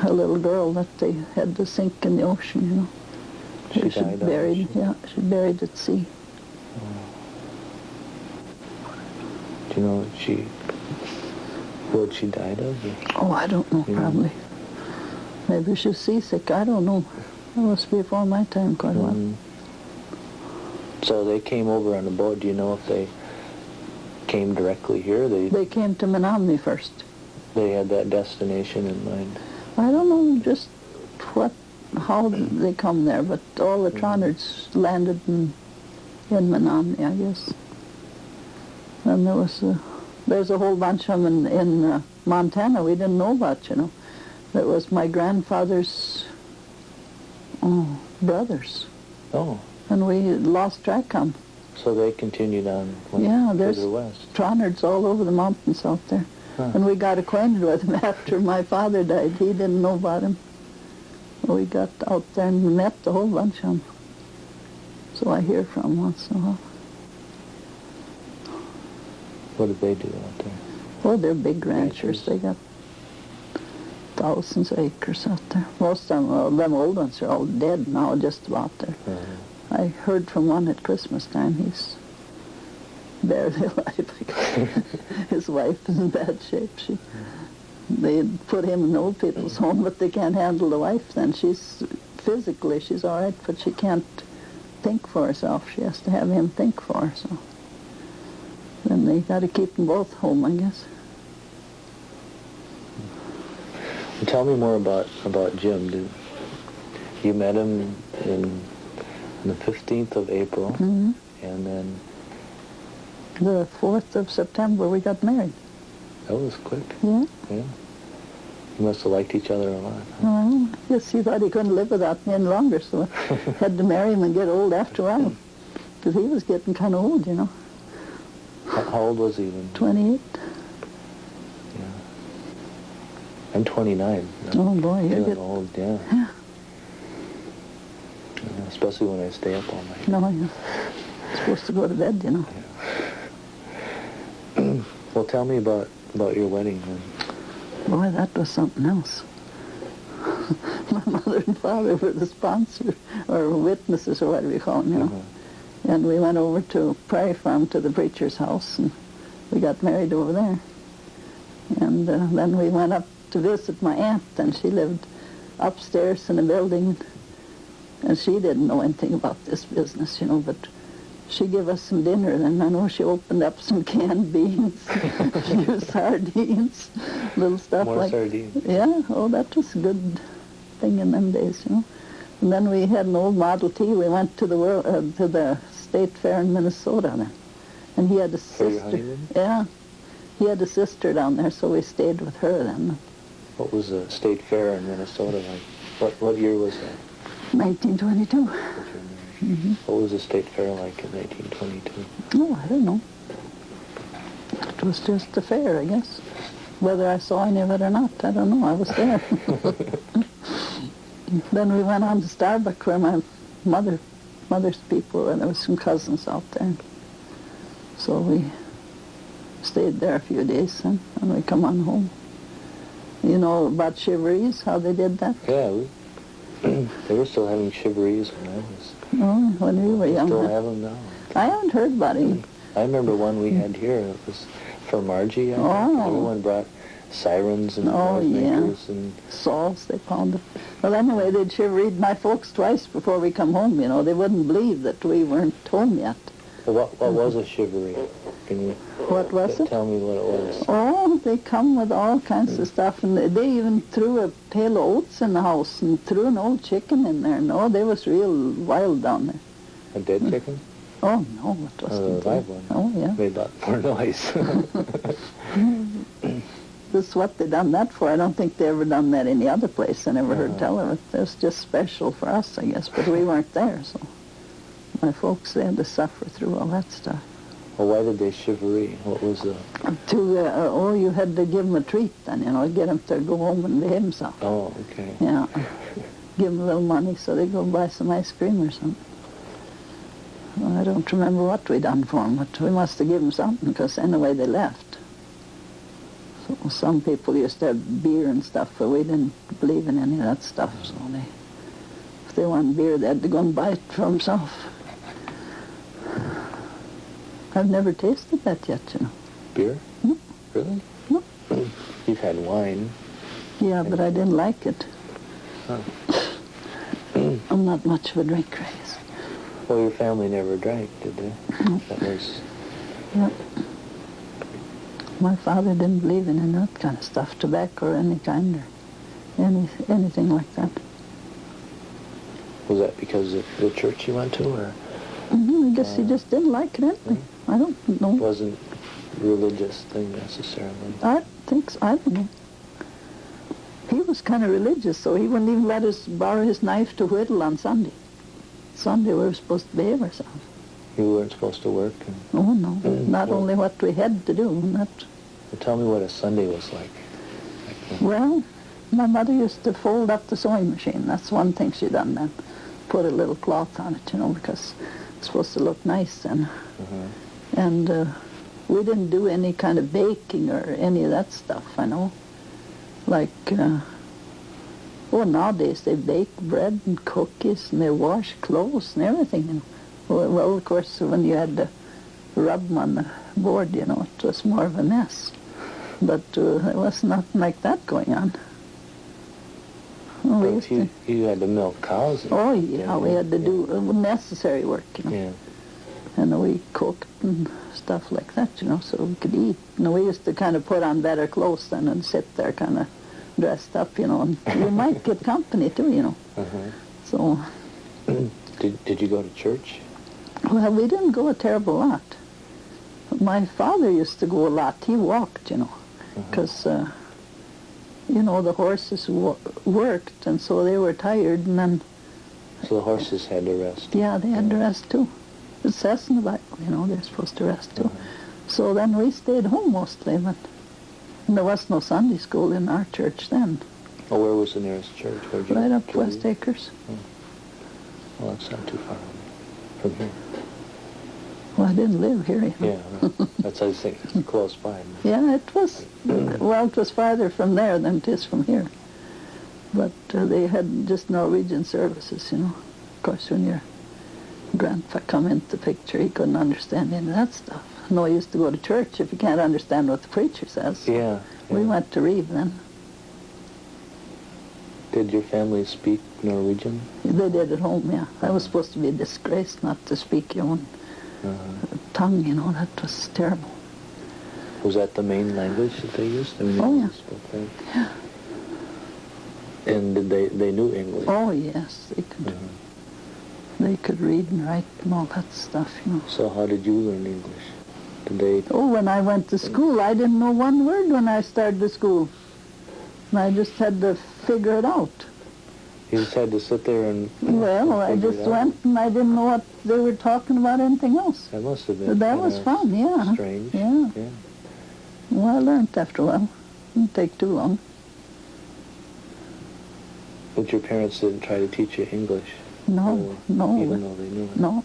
A little girl that they had to sink in the ocean, you know. She died buried, yeah, she buried at sea. Do you know what she died of? Oh, I don't know, probably. Maybe she was seasick, I don't know. It was before my time quite a while. So they came over on a boat. Do you know if they came directly here? They came to Menominee first. They had that destination in mind? I don't know just how they come there, but all the Tronnards landed in Menominee, I guess. And there's a whole bunch of them in Montana we didn't know about, you know. That was my grandfather's brothers. Oh. And we lost track of them. So they continued on there's further west. Tronnards all over the mountains out there. Huh. And we got acquainted with him after my father died. He didn't know about him. We got out there and met a whole bunch of them. So I hear from them once in a while. What did they do out there? Well, they're big ranchers. They got thousands of acres out there. Most of them old ones are all dead now, just about there. I heard from one at Christmas time. He's barely alive. His wife is in bad shape. They put him in old people's home, but they can't handle the wife then. Physically, she's all right, but she can't think for herself. She has to have him think for her, so then they got to keep them both home, I guess. Well, tell me more about Jim. You met him in the 15th of April, and then the 4th of September we got married. That was quick. Yeah. Yeah. You must have liked each other a lot. Huh? Well, yes, he thought he couldn't live without me any longer, so I had to marry him and get old after a while. Because he was getting kind of old, you know. How old was he when? 28. Yeah. I'm 29. Oh boy, you're Feeling getting old, yeah. Yeah. Especially when I stay up all night. No, you're supposed to go to bed, you know. Well, tell me about your wedding then. Boy, that was something else. My mother and father were the sponsor, or witnesses, or whatever you call them, you know. And we went over to Prairie Farm to the preacher's house, and we got married over there. And then we went up to visit my aunt, and she lived upstairs in a building, and she didn't know anything about this business, you know, but she gave us some dinner, and I know she opened up some canned beans, a few sardines, little stuff More like sardines. Yeah, oh, that was a good thing in them days, you know. And then we had an old Model T. We went to the State Fair in Minnesota then, and he had a For your sister. honeymoon? Yeah, he had a sister down there, so we stayed with her then. What was the state fair in Minnesota like? What year was that? 1922. What was the state fair like in 1922? Oh, I don't know. It was just a fair, I guess. Whether I saw any of it or not, I don't know. I was there. Then we went on to Starbuck, where my mother's people were, and there was some cousins out there. So we stayed there a few days, and we come on home. You know about chiveries, how they did that? Yeah, they were still having chiveries when I was. Oh, when we were They young. still have them now. I haven't heard about it. I remember one we had here. It was for Margie. I think. Oh. Everyone brought sirens and Oh, yeah. noisemakers and Saws, they pounded. Well, anyway, they'd chiveried my folks twice before we come home, you know. They wouldn't believe that we weren't home yet. Well, what was a chivery? Can you What was it? tell me what it was? Oh, they come with all kinds of stuff, and they even threw a pail of oats in the house and threw an old chicken in there. No, they was real wild down there. A dead chicken? Oh, no, it A wasn't. live one? Oh, yeah. Made a lot more noise. This is what they done that for. I don't think they ever done that any other place. I never heard tell of it. It was just special for us, I guess, but we weren't there, so my folks, they had to suffer through all that stuff. Well, why did they chivery? What was the... You had to give him a treat then, you know, get him to go home and behave himself. Oh, okay. Yeah. Give him a little money so they go buy some ice cream or something. Well, I don't remember what we done for him, but we must have given him something, because anyway they left. So some people used to have beer and stuff, but we didn't believe in any of that stuff, so if they wanted beer, they had to go and buy it for themselves. I've never tasted that yet, you know. Beer? No. Really? No. You've had wine. Yeah, but I didn't like it. Huh. I'm not much of a drinker, I guess. Well, your family never drank, did they? No. That was... Yep. My father didn't believe in that kind of stuff, tobacco or any kind, or anything like that. Was that because of the church you went to, or? I guess he just didn't like it anyway. I don't know. It wasn't a religious thing necessarily. I think so. I don't know. He was kind of religious, so he wouldn't even let us borrow his knife to whittle on Sunday. Sunday we were supposed to behave ourselves. You weren't supposed to work? And... Oh, no. Not only what we had to do. Well, tell me what a Sunday was like. Well, my mother used to fold up the sewing machine. That's one thing she done then. Put a little cloth on it, you know, because it's supposed to look nice then. And we didn't do any kind of baking or any of that stuff, I know. Like, nowadays they bake bread and cookies and they wash clothes and everything, you know. Well, of course, when you had to rub them on the board, you know, it was more of a mess. But there was nothing like that going on. Well, But you had to milk cows. Oh, yeah, we had to do necessary work, you know. Yeah. And we cooked and stuff like that, you know, so we could eat. You know, we used to kind of put on better clothes then and sit there kind of dressed up, you know, and we might get company too, you know. So... Did you go to church? Well, we didn't go a terrible lot. My father used to go a lot. He walked, you know, because, you know, the horses worked, and so they were tired, and then... So the horses had to rest? Yeah, they had to rest, too. It says in the Bible, you know, they're supposed to rest, too. So then we stayed home mostly, but And there was no Sunday school in our church then. Oh, where was the nearest church? Where'd you Right up to West read? Acres. Well, that's not too far from here. Well, I didn't live here. Yeah, right. That's, I think, close by. Yeah, it was, well, it was farther from there than it is from here. But they had just Norwegian services, you know. Of course, when your grandpa come into the picture, he couldn't understand any of that stuff. No use to go to church if you can't understand what the preacher says. Yeah. We went to Reeve then. Did your family speak Norwegian? They did at home, yeah. I was supposed to be a disgrace not to speak your own tongue, you know. That was terrible. Was that the main language that they used? I mean, Oh, yeah. they spoke that? Yeah. And did they knew English? Oh, yes, they could. They could read and write and all that stuff, you know. So how did you learn English? Did they... Oh, when I went to school, I didn't know one word when I started the school. And I just had to figure it out. You just had to sit there and... Well, I figure just it out? went and I didn't know what they were talking about, anything else. That must have been But that kinda was fun, yeah. strange. Yeah. Yeah. Well, I learned after a while. Didn't take too long. But your parents didn't try to teach you English? No, no. Even though they knew it? No.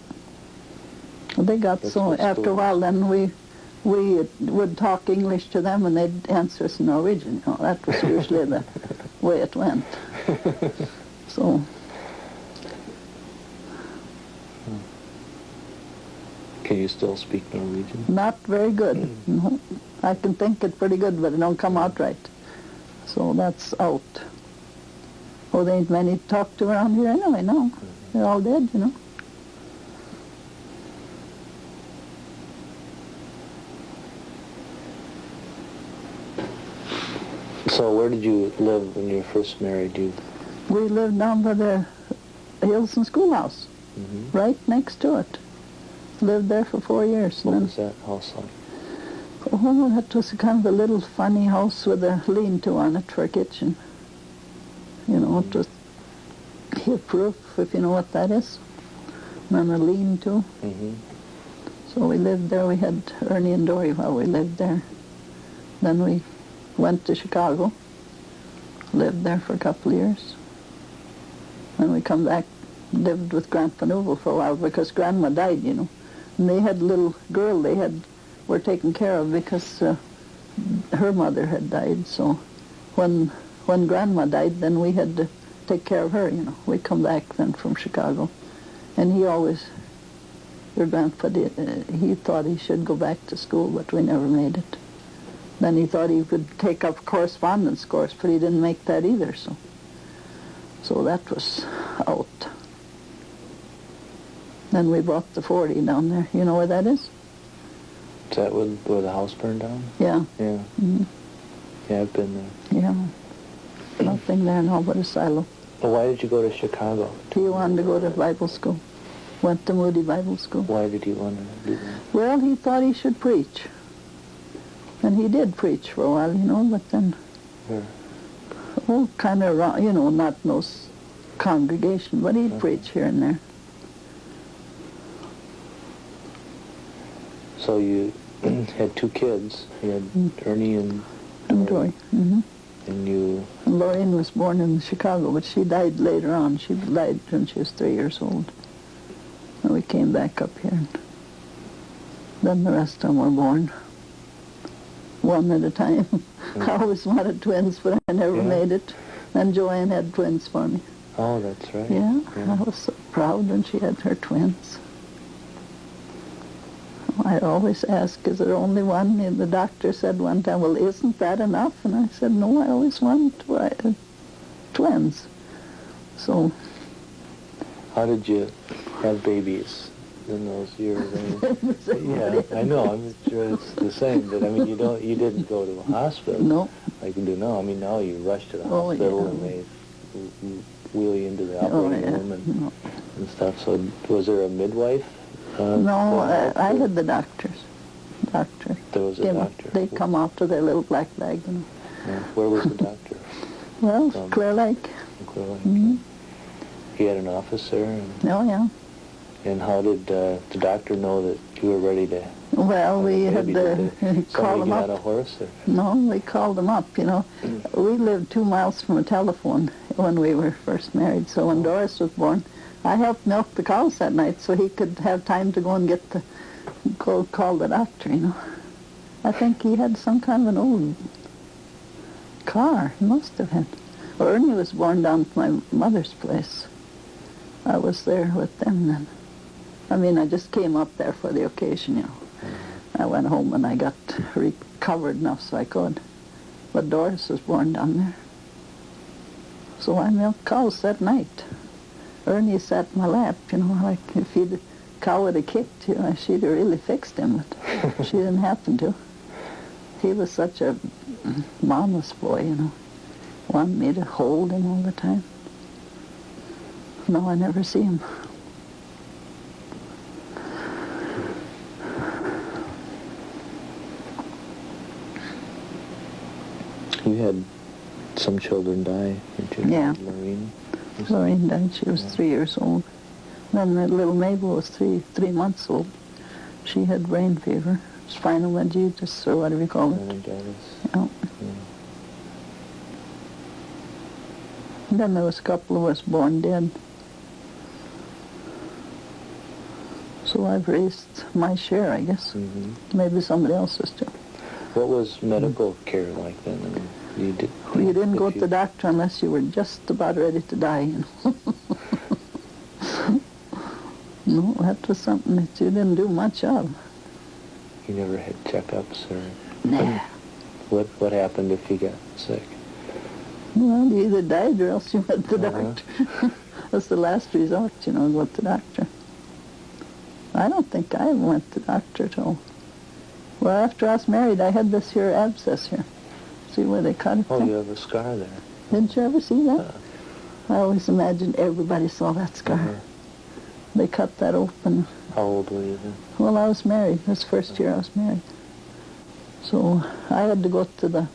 They got That's so, good after a story. while, then we would talk English to them and they'd answer us in Norwegian. You know, that was usually the way it went. So, Can you still speak Norwegian? not very good. No. I can think it pretty good, but it don't come out right. So that's out. Oh, there ain't many to talk to around here anyway, no. They're all dead, you know. So where did you live when you were first married? We lived down by the Hilson Schoolhouse, right next to it. Lived there for 4 years. What Then, was that house like? oh, that was a kind of a little funny house with a lean-to on it for a kitchen. You know, it was hip roof, if you know what that is. And then a lean-to. So we lived there. We had Ernie and Dory while we lived there. Then we went to Chicago. Lived there for a couple of years. Then we come back, lived with Grandpa Newville for a while because Grandma died, you know. And they had a little girl were taken care of because her mother had died. So when Grandma died, then we had to take care of her, you know. We come back then from Chicago. And your grandpa did, he thought he should go back to school, but we never made it. Then he thought he could take up correspondence course, but he didn't make that either, so that was out. Then we bought the 40 down there. You know where that is? Is that where the house burned down? Yeah. Yeah. Yeah, I've been there. Yeah. Nothing there now but a silo. Well, why did you go to Chicago? He wanted to go to Bible school. Went to Moody Bible School. Why did you want to do that? Well, he thought he should preach. And he did preach for a while, you know, but then, kind of around, you know, not no congregation, but he'd preach here and there. So you had 2 kids. You had Ernie and Dory. And you... And Lorraine was born in Chicago, but she died later on. She died when she was 3 years old. And we came back up here. And then the rest of them were born. One at a time. I always wanted twins, but I never made it. And Joanne had twins for me. Oh, that's right. Yeah, I was so proud when she had her twins. I always ask, is there only one? And the doctor said one time, well, isn't that enough? And I said, no, I always want twins. So... How did you have babies in those years? Yeah, I know. I'm sure it's the same. But I mean, you didn't go to a hospital. No. Like you do now. I mean, now you rush to the Oh, hospital yeah. and they wheel you into the operating room and stuff. So was there a midwife? No, I had the doctors. Doctor. There was a doctor. They'd come out to their little black bag. You know. Yeah. Where was the doctor? Well, Clear Lake. Clear Lake. He had an office there. Oh, yeah. And how did the doctor know that you were ready to Well, we had Maybe to did call somebody them get on a up. horse? Or? No, we called them up, you know. We lived 2 miles from a telephone when we were first married, so when Doris was born, I helped milk the cows that night so he could have time to go and call the doctor, you know. I think he had some kind of an old car. He must have had. Ernie was born down at my mother's place. I was there with them then. I mean, I just came up there for the occasion, you know. I went home and I got recovered enough so I could. But Doris was born down there. So I milked cows that night. Ernie sat in my lap, you know, like if cow would have kicked, you know, she'd have really fixed him, but she didn't happen to. He was such a mama's boy, you know. Wanted me to hold him all the time. No, I never see him. You had some children die, didn't you? Yeah. Lorraine? Lorraine died. She was 3 years old. Then the little Mabel was three months old. She had brain fever, spinal meningitis, or whatever you call it. Meningitis. Yeah. And then there was a couple of us born dead. So I've raised my share, I guess. Mm-hmm. Maybe somebody else's too. What was medical care like then? I mean, You didn't go to the doctor unless you were just about ready to die, you know. No, that was something that you didn't do much of. You never had checkups or... Nah. What happened if you got sick? Well, you either died or else you went to the Uh-huh. doctor. That's the last resort, you know, go to the doctor. I don't think I ever went to the doctor at all. Well, after I was married, I had this here abscess here. See where they cut it? Oh, there? you have a scar there. Didn't you ever see that? Uh, I always imagined everybody saw that scar. Uh-huh. They cut that open. How old were you then? Well, I was married. This first year I was married. So I had to go to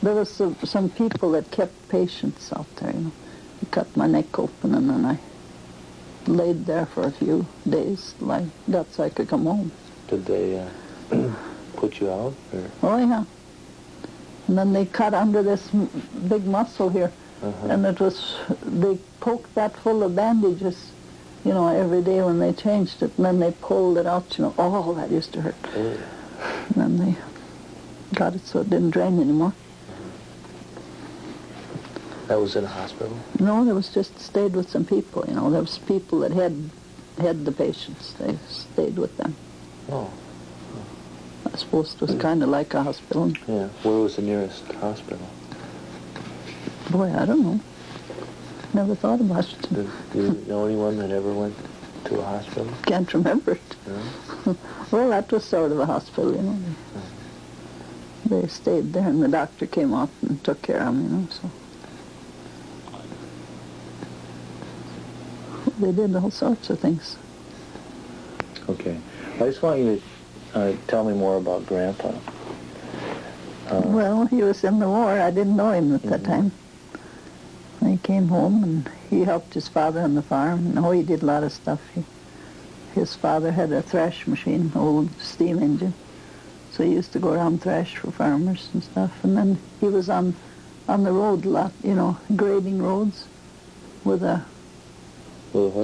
there was some people that kept patients out there, you know. They cut my neck open and then I laid there for a few days till I got so I could come home. Did they put you out? Or? Oh, yeah. And then they cut under this big muscle here. Uh-huh. And they poked that full of bandages, you know, every day when they changed it. And then they pulled it out, you know. Oh, that used to hurt. Oh. And then they got it so it didn't drain anymore. That was in a hospital? No, there was just stayed with some people, you know. There was people that had the patients. They stayed with them. Oh. I suppose it was kind of like a hospital. Yeah. Where was the nearest hospital? Boy, I don't know. Never thought about it. Do you know anyone that ever went to a hospital? Can't remember it. No? Well, that was sort of a hospital, you know. They stayed there, and the doctor came out and took care of them, you know, so. They did all sorts of things. Okay. I just want you to tell me more about Grandpa. Well, he was in the war. I didn't know him at that time. He came home, and he helped his father on the farm. And, he did a lot of stuff. His father had a thrash machine, old steam engine. So he used to go around thrash for farmers and stuff. And then he was on the road a lot, you know, grading roads with a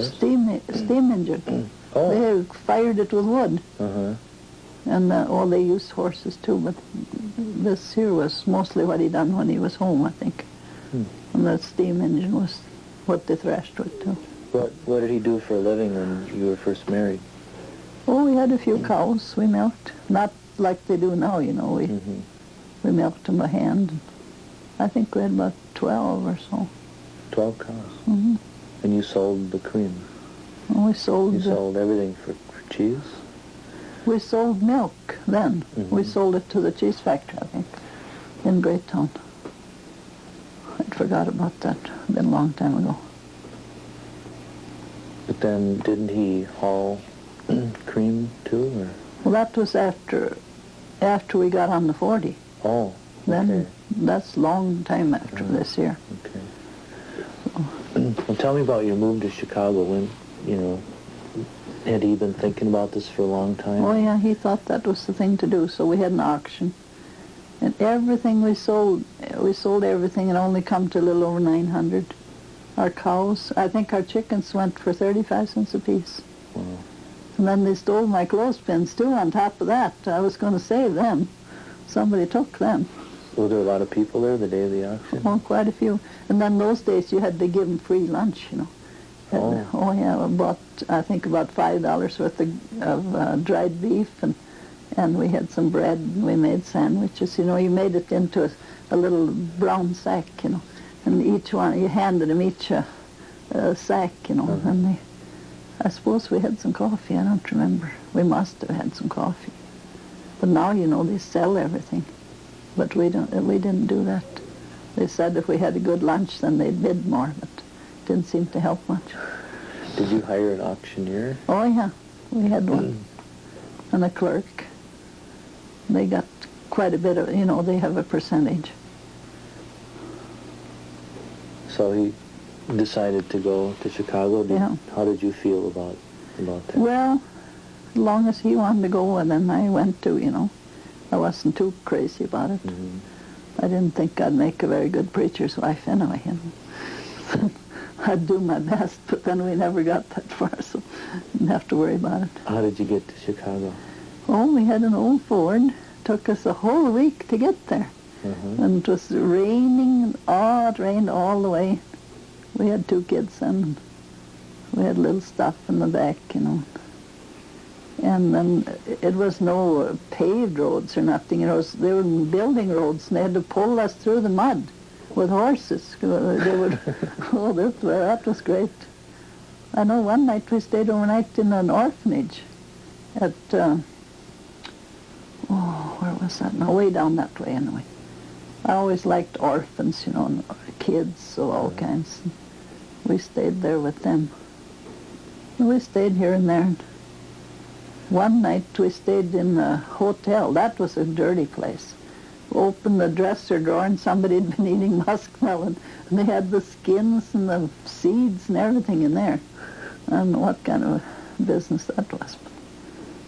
steam engine. Oh. They fired it with wood. Uh-huh. And they used horses too, but this here was mostly what he done when he was home, I think. And that steam engine was what they thrashed with too. What did he do for a living when you were first married? Oh, we had a few cows we milked. Not like they do now, you know. We milked them by hand. I think we had about 12 or so. 12 cows? Mm-hmm. And you sold the cream? And we sold... You sold everything for cheese? We sold milk then. We sold it to the cheese factory, I think, in Greytown. I forgot about that. Been a long time ago. But then didn't he haul cream too, or? Well, that was after we got on the 40. Oh, okay. Then that's a long time after this year. Okay. Well, tell me about your move to Chicago. had he been thinking about this for a long time? Oh yeah, he thought that was the thing to do, so we had an auction. And everything we sold everything and only come to a little over 900. Our cows, I think our chickens went for 35 cents a piece. Wow. And then they stole my clothespins too on top of that. I was going to save them. Somebody took them. Were there a lot of people there the day of the auction? Oh, quite a few. And then those days you had to give them free lunch, you know. Oh yeah, I bought, I think, about $5 worth of dried beef, and we had some bread, and we made sandwiches. You know, you made it into a little brown sack, you know, and each one, you handed them each a sack, you know, and I suppose we had some coffee. I don't remember. We must have had some coffee. But now, you know, they sell everything. But we didn't do that. They said if we had a good lunch, then they'd bid more, but it didn't seem to help much. Did you hire an auctioneer? Oh yeah, we had one, and a clerk. They got quite a bit of, you know, they have a percentage. So he decided to go to Chicago. Yeah. How did you feel about that? Well, as long as he wanted to go, and then I went too, you know. I wasn't too crazy about it. Mm-hmm. I didn't think I'd make a very good preacher's wife anyway, you know. I'd do my best, but then we never got that far, so didn't have to worry about it. How did you get to Chicago? Oh, we had an old Ford. Took us a whole week to get there. Mm-hmm. And it was raining, it rained all the way. We had 2 kids and we had little stuff in the back, you know. And then it was no paved roads or nothing, you know. They were building roads, and they had to pull us through the mud with horses. They would, that was great. I know one night we stayed overnight in an orphanage at, where was that now? Way down that way anyway. I always liked orphans, you know, and kids of all kinds. We stayed there with them. We stayed here and there. One night we stayed in a hotel. That was a dirty place. Opened the dresser drawer and somebody had been eating muskmelon. And they had the skins and the seeds and everything in there. I don't know what kind of business that was, but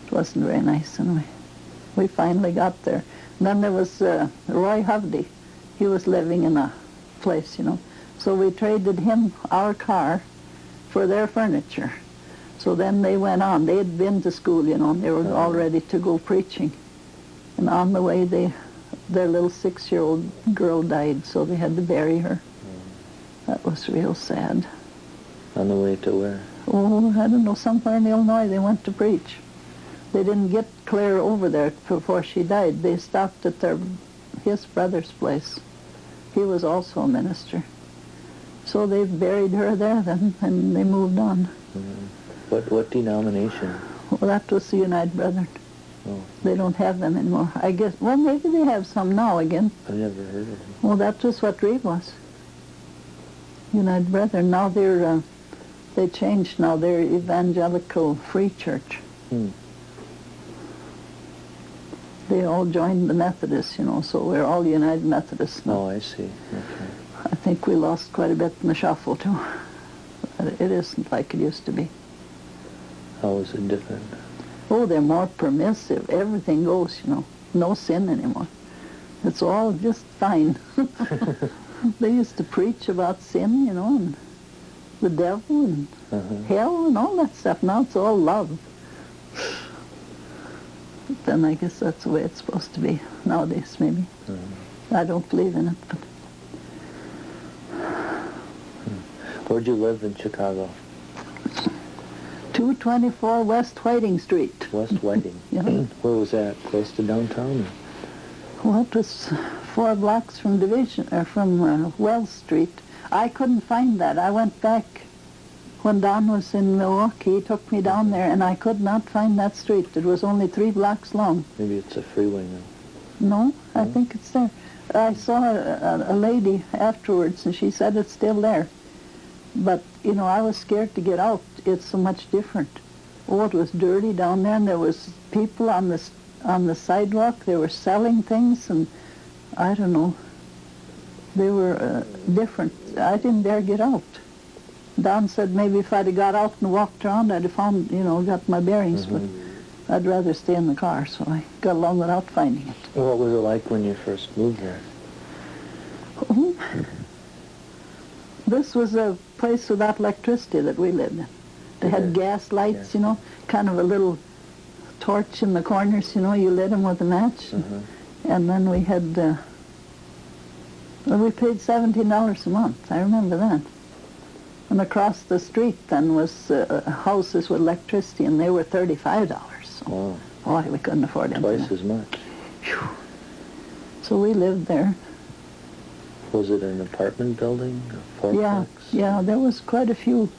it wasn't very nice anyway. We finally got there. And then there was Roy Hovde. He was living in a place, you know. So we traded him our car for their furniture. So then they went on. They had been to school, you know, and they were all ready to go preaching. And on the way, their little 6-year-old girl died, so they had to bury her. That was real sad. On the way to where? Oh, I don't know, somewhere in Illinois they went to preach. They didn't get Claire over there before she died. They stopped at his brother's place. He was also a minister. So they buried her there then, and they moved on. Mm-hmm. What denomination? Well, that was the United Brethren. Oh. They don't have them anymore. I guess, well, maybe they have some now again. I've never heard of them. Well, that was what Reeve was. United Brethren. Now they changed now. They're Evangelical Free Church. They all joined the Methodists, you know, so we're all United Methodists now. Oh, I see. Okay. I think we lost quite a bit in the shuffle, too. It isn't like it used to be. How is it different? Oh, they're more permissive. Everything goes, you know. No sin anymore. It's all just fine. They used to preach about sin, you know, and the devil and hell and all that stuff. Now it's all love. But then I guess that's the way it's supposed to be nowadays, maybe. I don't believe in it, but... Where'd you live in Chicago? 224 West Whiting Street. West Whiting? Yeah. Where was that? Close to downtown? Well, it was 4 blocks from Wells Street. I couldn't find that. I went back when Don was in Milwaukee. He took me down there, and I could not find that street. It was only 3 blocks long. Maybe it's a freeway now. No, I think it's there. I saw a lady afterwards, and she said it's still there. But, you know, I was scared to get out. It's so much different. Oh, it was dirty down there, and there was people on the sidewalk. They were selling things, and I don't know. They were different. I didn't dare get out. Don said maybe if I'd have got out and walked around, I'd have found, got my bearings, but I'd rather stay in the car, so I got along without finding it. What was it like when you first moved there? Oh, this was a place without electricity that we lived in. They had gas lights, kind of a little torch in the corners, you lit them with a match. And then we had, we paid $17 a month, I remember that. And across the street then was houses with electricity, and they were $35. So, boy, we couldn't afford it. Twice as much. Whew. So we lived there. Was it an apartment building? A fourplex? Yeah, there was quite a few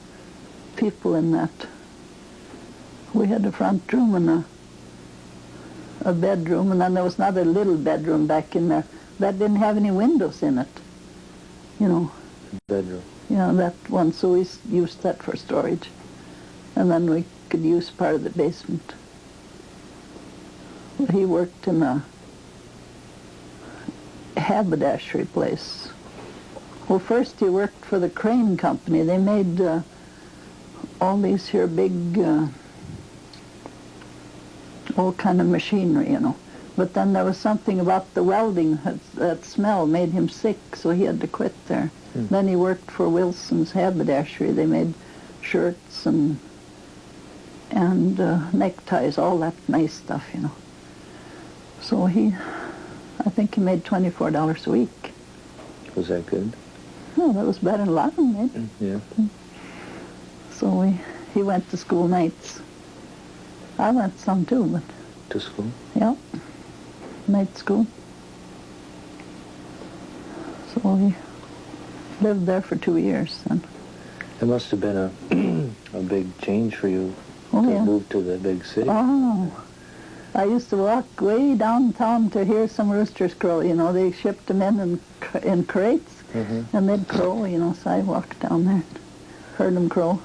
people in that. We had a front room and a bedroom, and then there was another little bedroom back in there that didn't have any windows in it. Bedroom. Yeah, that one, so we used that for storage. And then we could use part of the basement. He worked in a haberdashery place. Well, first he worked for the crane company. They made all these here big, all kind of machinery, But then there was something about the welding, that smell made him sick, so he had to quit there. Then he worked for Wilson's haberdashery. They made shirts and neckties, all that nice stuff, So I think he made $24 a week. Was that good? Oh, that was better than a lot of them made. Yeah. So he went to school nights. I went some too, but... To school? Yeah, night school. So we lived there for 2 years then. It must have been a big change for you to move to the big city. Oh, I used to walk way downtown to hear some roosters crow. They shipped them in crates, and they'd crow. So I walked down there, heard them crow.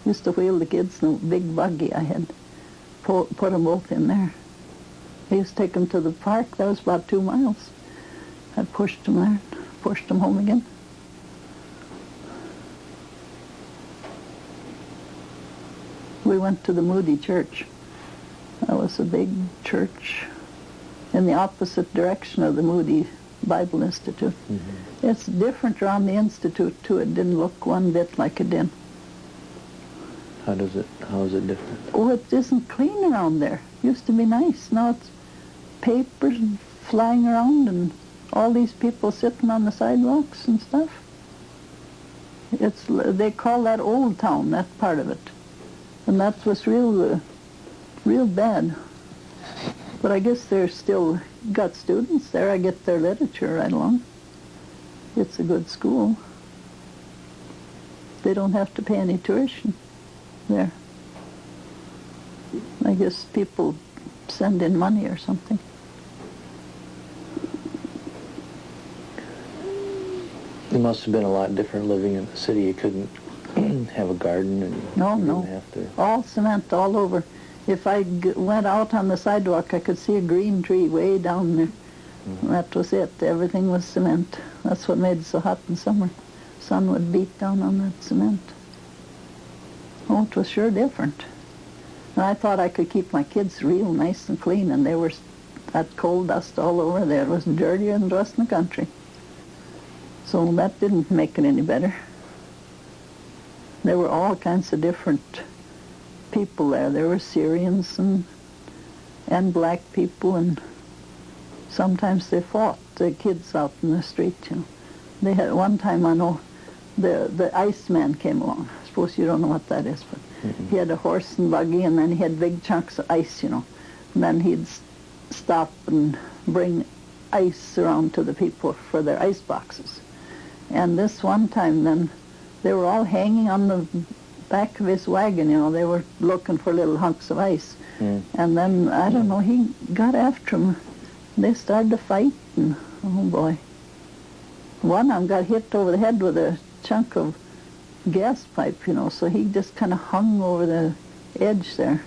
Used to wheel the kids in a big buggy I had. Put them both in there. I used to take them to the park. That was about 2 miles. I pushed them there, pushed them home again. We went to the Moody Church. That was a big church in the opposite direction of the Moody Bible Institute. It's different around the Institute, too. It didn't look one bit like it did. How is it different? Oh, it isn't clean around there. Used to be nice. Now it's papers flying around and all these people sitting on the sidewalks and stuff. They call that Old Town, that part of it. And that was real bad. But I guess they're still got students there. I get their literature right along. It's a good school. They don't have to pay any tuition there. I guess people send in money or something. It must have been a lot different living in the city. You couldn't have a garden and No. didn't have to... All cement all over. If I went out on the sidewalk, I could see a green tree way down there. That was it. Everything was cement. That's what made it so hot in summer. Sun would beat down on that cement. Oh, it was sure different. And I thought I could keep my kids real nice and clean, and they were that coal dust all over there. It was dirtier than the rest of the country. So that didn't make it any better. There were all kinds of different people there. There were Syrians and black people, and sometimes they fought, the kids out in the street, They had, one time I know, the Iceman came along. I suppose you don't know what that is, but he had a horse and buggy, and then he had big chunks of ice, And then he'd stop and bring ice around to the people for their ice boxes. And this one time then, they were all hanging on the back of his wagon, They were looking for little hunks of ice. And then, I don't know, he got after them. They started to fight, and oh boy. One of them got hit over the head with a chunk of gas pipe, so he just kind of hung over the edge there.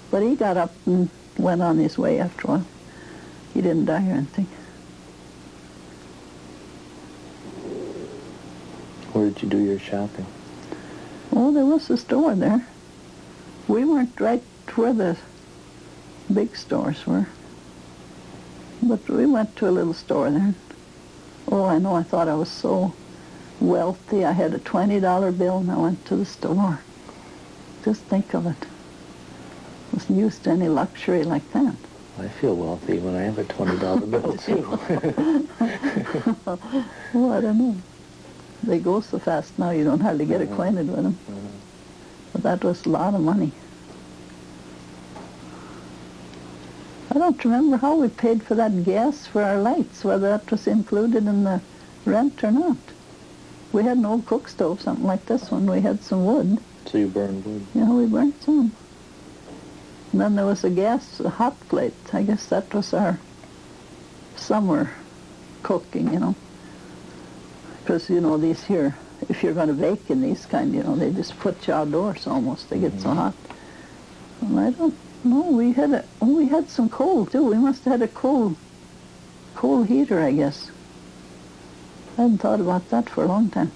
But he got up and went on his way after a while. He didn't die or anything. Where did you do your shopping? Oh, there was a store there. We weren't right where the big stores were. But we went to a little store there. Oh, I know, I thought I was so wealthy. I had a $20 bill and I went to the store. Just think of it. I wasn't used to any luxury like that. I feel wealthy when I have a $20 bill, too. Oh, I don't know. They go so fast now, you don't hardly get acquainted with them. But that was a lot of money. I don't remember how we paid for that gas for our lights, whether that was included in the rent or not. We had an old cook stove, something like this one. We had some wood. So you burned wood? Yeah, we burnt some. And then there was a hot plate. I guess that was our summer cooking, you know. Because, you know, these here, if you're going to bake in these kind, you know, they just put you outdoors almost. They get so hot. And I don't know. We had some coal, too. We must have had a coal heater, I guess. I hadn't thought about that for a long time.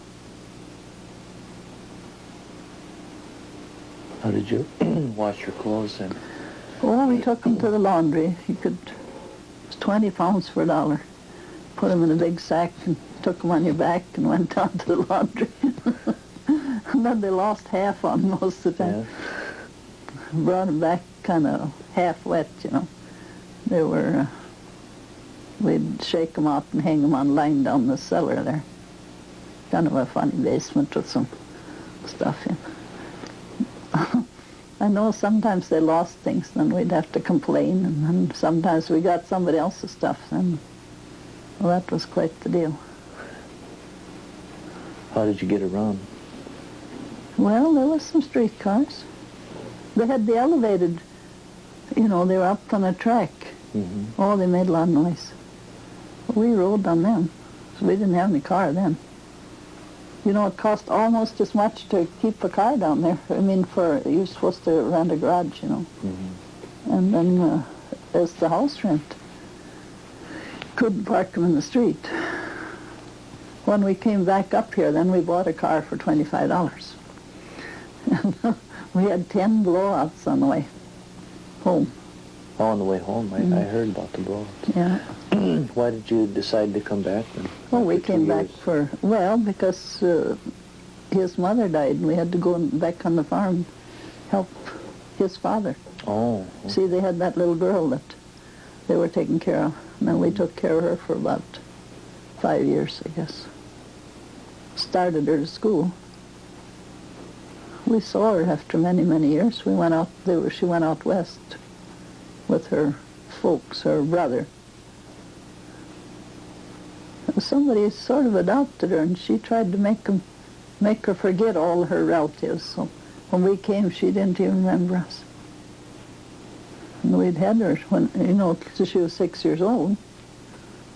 How did you wash your clothes then? Oh, we took them to the laundry. It was 20 pounds for $1. Put them in a big sack and took them on your back and went down to the laundry. And then they lost half on most of the time. Yeah. Brought them back kind of half wet, you know. They were, we'd shake them out and hang them on line down the cellar there. Kind of a funny basement with some stuff in. I know sometimes they lost things, then we'd have to complain, and then sometimes we got somebody else's stuff, and well, that was quite the deal. How did you get around? Well, there was some streetcars. They had the elevated, you know, they were up on a track. Mm-hmm. Oh, they made a lot of noise. We rode on them, so we didn't have any car then. You know, it cost almost as much to keep a car down there. I mean, you're supposed to rent a garage, you know. Mm-hmm. And then as the house rent, couldn't park them in the street. When we came back up here, then we bought a car for $25. And we had 10 blowouts on the way home. Oh, on the way home, I heard about the blowouts. Yeah. Why did you decide to come back then? Well, we came back because his mother died, and we had to go back on the farm, help his father. Oh. See, they had that little girl that they were taking care of, and then we took care of her for about 5 years, I guess. Started her to school. We saw her after many, many years. She went out west with her folks, her brother. Somebody sort of adopted her, and she tried to make her forget all her relatives. So when we came, she didn't even remember us. And we'd had her when, you know, till she was 6 years old.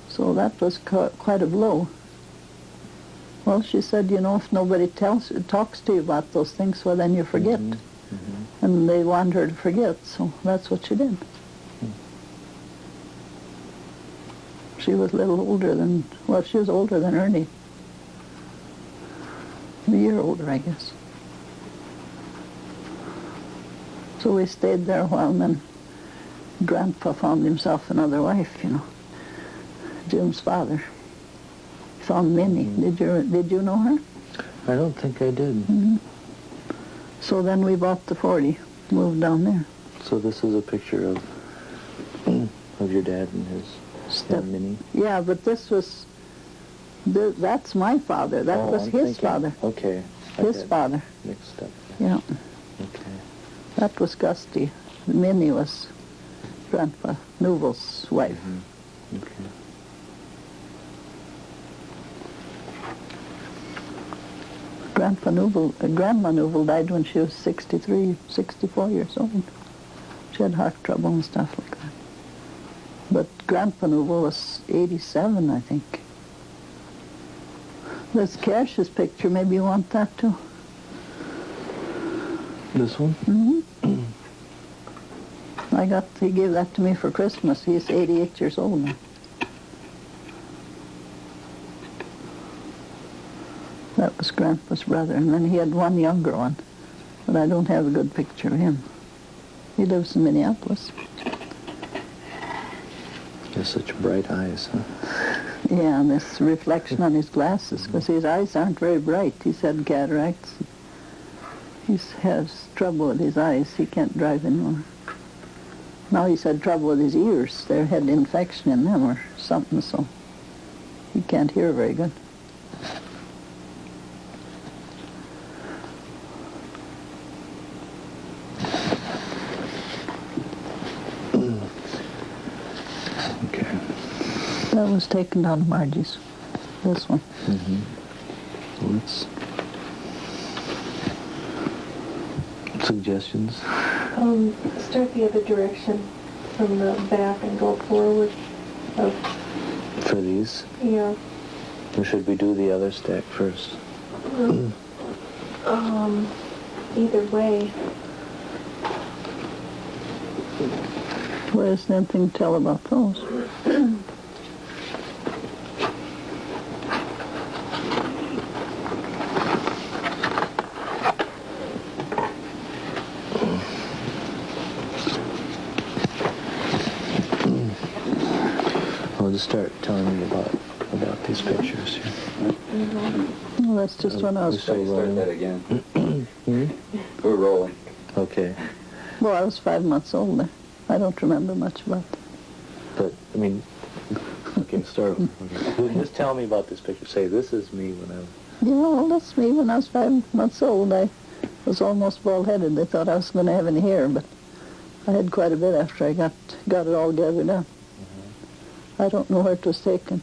So that was quite a blow. Well, she said, you know, if nobody talks to you about those things, well, then you forget. Mm-hmm. Mm-hmm. And they wanted her to forget, so that's what she did. She was a little older than, well, she was older than Ernie. A year older, I guess. So we stayed there a while, and then Grandpa found himself another wife, you know, Jim's father. He found Minnie. Mm-hmm. Did you know her? I don't think I did. Mm-hmm. So then we bought the 40, moved down there. So this is a picture of your dad and his step Minnie? Yeah, but this was, that's my father. That was his father. Okay. His father. Mixed up. Yeah. Okay. That was Gusty. Minnie was Grandpa Newville's wife. Mm-hmm. Okay. Grandma Newville died when she was 64 years old. She had heart trouble and stuff like that. But Grandpa Newville was 87, I think. There's Cash's picture. Maybe you want that too. This one? Mm-hmm. He gave that to me for Christmas. He's 88 years old now. That was Grandpa's brother, and then he had one younger one, but I don't have a good picture of him. He lives in Minneapolis. He has such bright eyes, huh? Yeah, and this reflection on his glasses, because his eyes aren't very bright. He's had cataracts. He has trouble with his eyes. He can't drive anymore. Now he's had trouble with his ears. They had infection in them or something, so he can't hear very good. Okay. That was taken down to Margie's. This one. Let's suggestions. Start the other direction from the back and go forward. For these? Yeah. Or should we do the other stack first? Either way. Where's anything to tell about those? I'll just start telling you about these pictures here. Well, that's just when I was... Still Start rolling? that again. We're rolling. Okay. Well, I was 5 months older. I don't remember much about it. But, I mean, okay, start over. Okay. Just tell me about this picture. Say, this is me when I was... Yeah, well, that's me when I was 5 months old. I was almost bald-headed. They thought I was going to have any hair, but I had quite a bit after I got it all gathered up. I don't know where it was taken.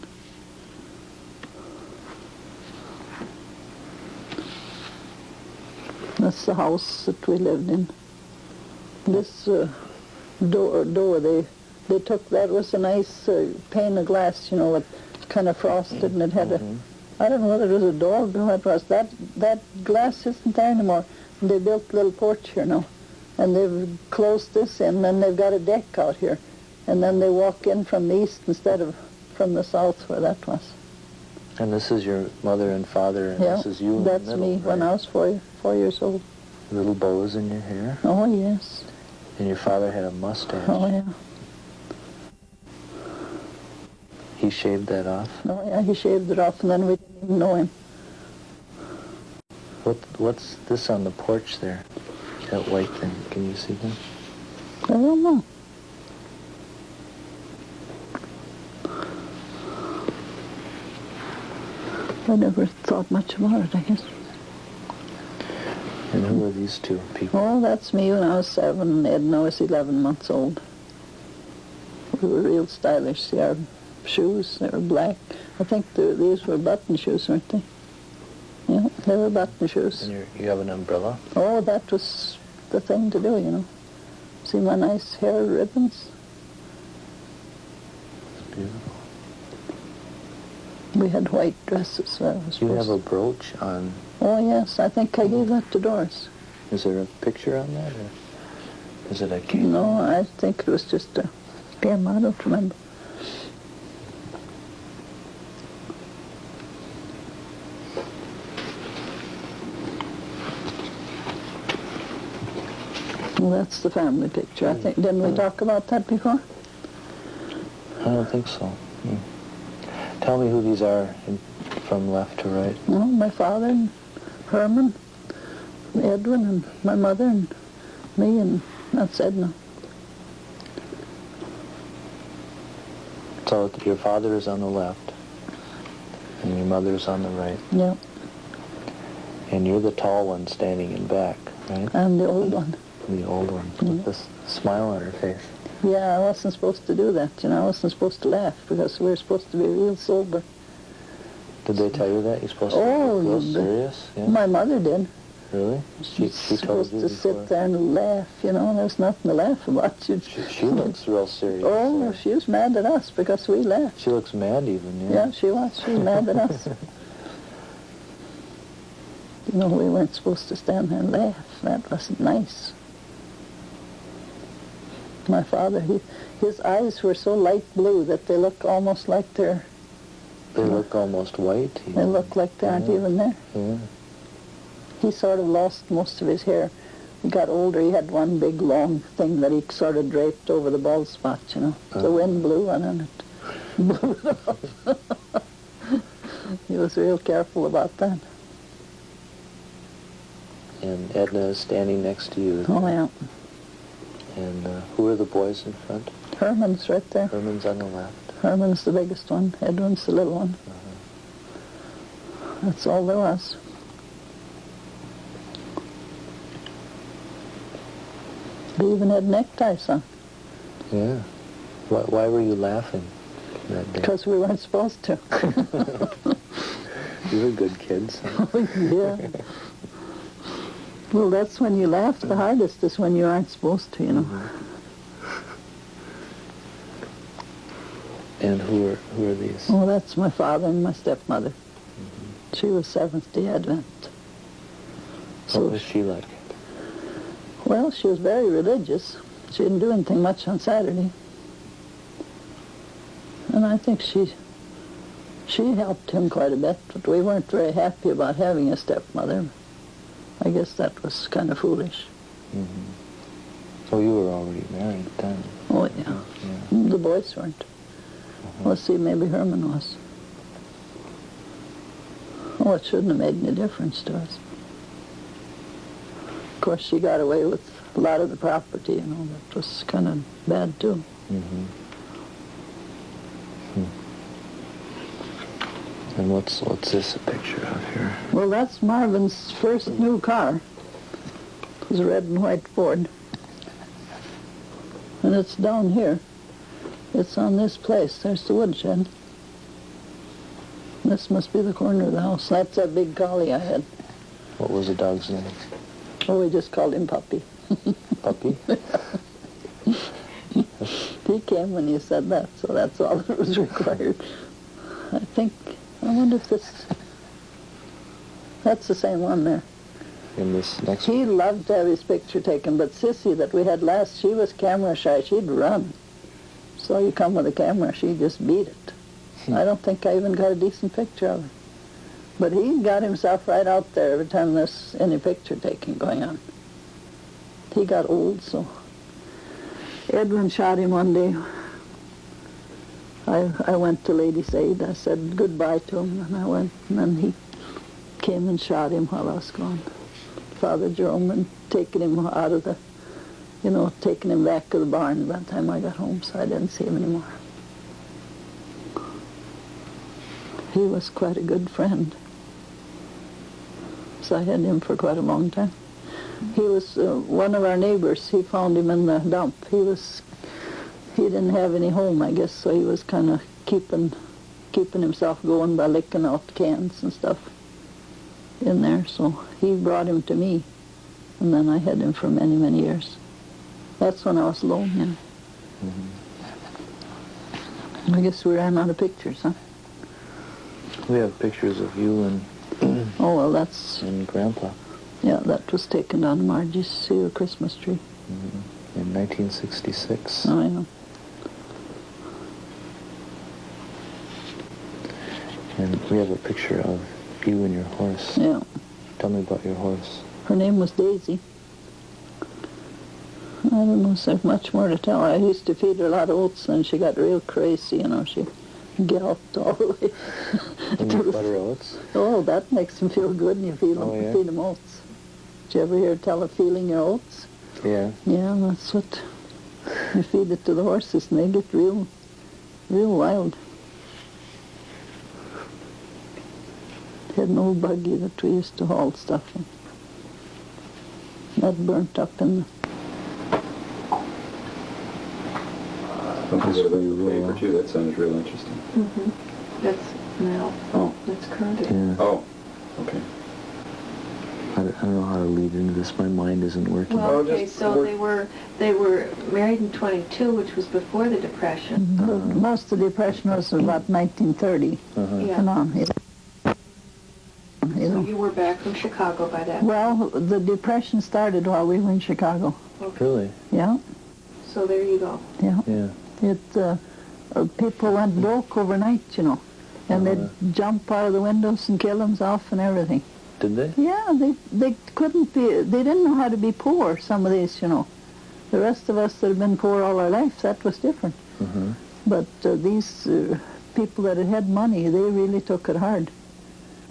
That's the house that we lived in. This door they took, that was a nice pane of glass, you know, it kind of frosted, and it had I don't know whether it was a dog or what it was. That glass isn't there anymore. And they built a little porch here now, and they've closed this in, and they've got a deck out here. And then they walk in from the east instead of from the south where that was. And this is your mother and father, and Yeah, this is you in that's the middle, me when I was 4 years old. Little bows in your hair. Oh, yes. And your father had a mustache. Oh, yeah. He shaved that off? Oh, yeah, he shaved it off, and then we didn't even know him. What's this on the porch there? That white thing. Can you see that? I don't know. I never thought much about it, I guess. And who are these two people? Oh, that's me when I was 7, and Edna was 11 months old. We were real stylish. See, our shoes, they were black. I think these were button shoes, weren't they? Yeah, they were button shoes. And you have an umbrella? Oh, that was the thing to do, you know. See my nice hair ribbons? It's beautiful. We had white dresses. That was You have supposed a brooch on. Oh, yes, I think I gave that to Doris. Is there a picture on that, or is it a candle? No, I think it was just a gem. I don't remember. Well, that's the family picture. I think, didn't we talk about that before? I don't think so. Tell me who these are from left to right. Well, my father and Herman, Edwin, and my mother, and me, and that's Edna. So your father is on the left, and your mother is on the right. Yeah, And you're the tall one standing in back, right? and the old one. The old one with this smile on her face. Yeah, I wasn't supposed to do that, you know. I wasn't supposed to laugh because we were supposed to be real sober. Did they tell you that? You're supposed to be real serious? Yeah? My mother did. Really? She told supposed you to before? sit there and laugh, you know. There's nothing to laugh about. She looks real serious. Oh, she was mad at us because we laughed. She looks mad even, yeah? Yeah, she was. She was mad at us. You know, we weren't supposed to stand there and laugh. That wasn't nice. My father, his eyes were so light blue that they look almost like they're They look almost white. They look like they aren't even there. Yeah. He sort of lost most of his hair. He got older. He had one big long thing that he sort of draped over the bald spot, you know. The wind blew on it. Blew it off. He was real careful about that. And Edna is standing next to you. Oh, yeah. And who are the boys in front? Herman's right there. Herman's on the left. Herman's the biggest one. Edwin's the little one. That's all there was. They even had neckties on. Yeah. Why were you laughing that day? Because we weren't supposed to. You were good kids. Yeah. Well, that's when you laugh the hardest, is when you aren't supposed to, you know. And who are these? Oh, that's my father and my stepmother. She was Seventh-day Advent. What was she like? Well, she was very religious. She didn't do anything much on Saturday. And I think she helped him quite a bit, but we weren't very happy about having a stepmother. I guess that was kind of foolish. So you were already married then? Oh, yeah. The boys weren't. Let's see, maybe Herman was. Oh, it shouldn't have made any difference to us. Of course, she got away with a lot of the property, you know. That was kind of bad, too. And what's this a picture of here? Well, that's Marvin's first new car. It was a red and white Ford. And it's down here. It's on this place. There's the woodshed. This must be the corner of the house. That's that big collie I had. What was the dog's name? Oh, we just called him Puppy. Puppy? He came when you said that, so that's all that was required. I wonder if that's the same one there. In this next He loved to have his picture taken, but Sissy that we had last, she was camera shy. She'd run. So you come with a camera, she just beat it. I don't think I even got a decent picture of her. But he got himself right out there every time there's any picture taking going on. He got old, so. Edwin shot him one day. I went to Ladies' Aid. I said goodbye to him, and I went, and then he came and shot him while I was gone. Father Jerome, and taking him out of the, taking him back to the barn by the time I got home, so I didn't see him anymore. He was quite a good friend. So I had him for quite a long time. He was one of our neighbors. He found him in the dump. He didn't have any home, I guess, so he was kind of keeping himself going by licking out cans and stuff in there. So he brought him to me, and then I had him for many, many years. That's when I was alone, you know. I guess we ran out of pictures, huh? We have pictures of you and Oh, well, that's... and Grandpa. Yeah, that was taken on Margie's Christmas tree. In 1966. Oh, I know. And we have a picture of you and your horse. Yeah. Tell me about your horse. Her name was Daisy. I don't know if there's much more to tell. I used to feed her a lot of oats, and she got real crazy, you know. She galloped all the way. And you butter oats? Oh, that makes them feel good, and you feed them oats. Did you ever hear tell of feeling your oats? Yeah. Yeah, that's what you feed it to the horses, and they get real wild. Had an old buggy that we used to haul stuff in. That burnt up in the... Something with a paper too. That sounds real interesting. That's now. Oh. That's current. Yeah. Oh. Okay. I don't know how to lead into this. My mind isn't working. Well, okay, so they were married in 22, which was before the Depression. Most of the Depression was about 1930 Yeah. and on. So you were back from Chicago by that. Well, the Depression started while we were in Chicago. Okay. Really? Yeah, So there you go. yeah. Yeah. People went broke overnight, you know. And they'd jump out of the windows and kill themselves and everything. Did they? Yeah, they couldn't be, they didn't know how to be poor, some of these, you know. The rest of us that have been poor all our lives, that was different. Mm-hmm. But these people that had money, they really took it hard.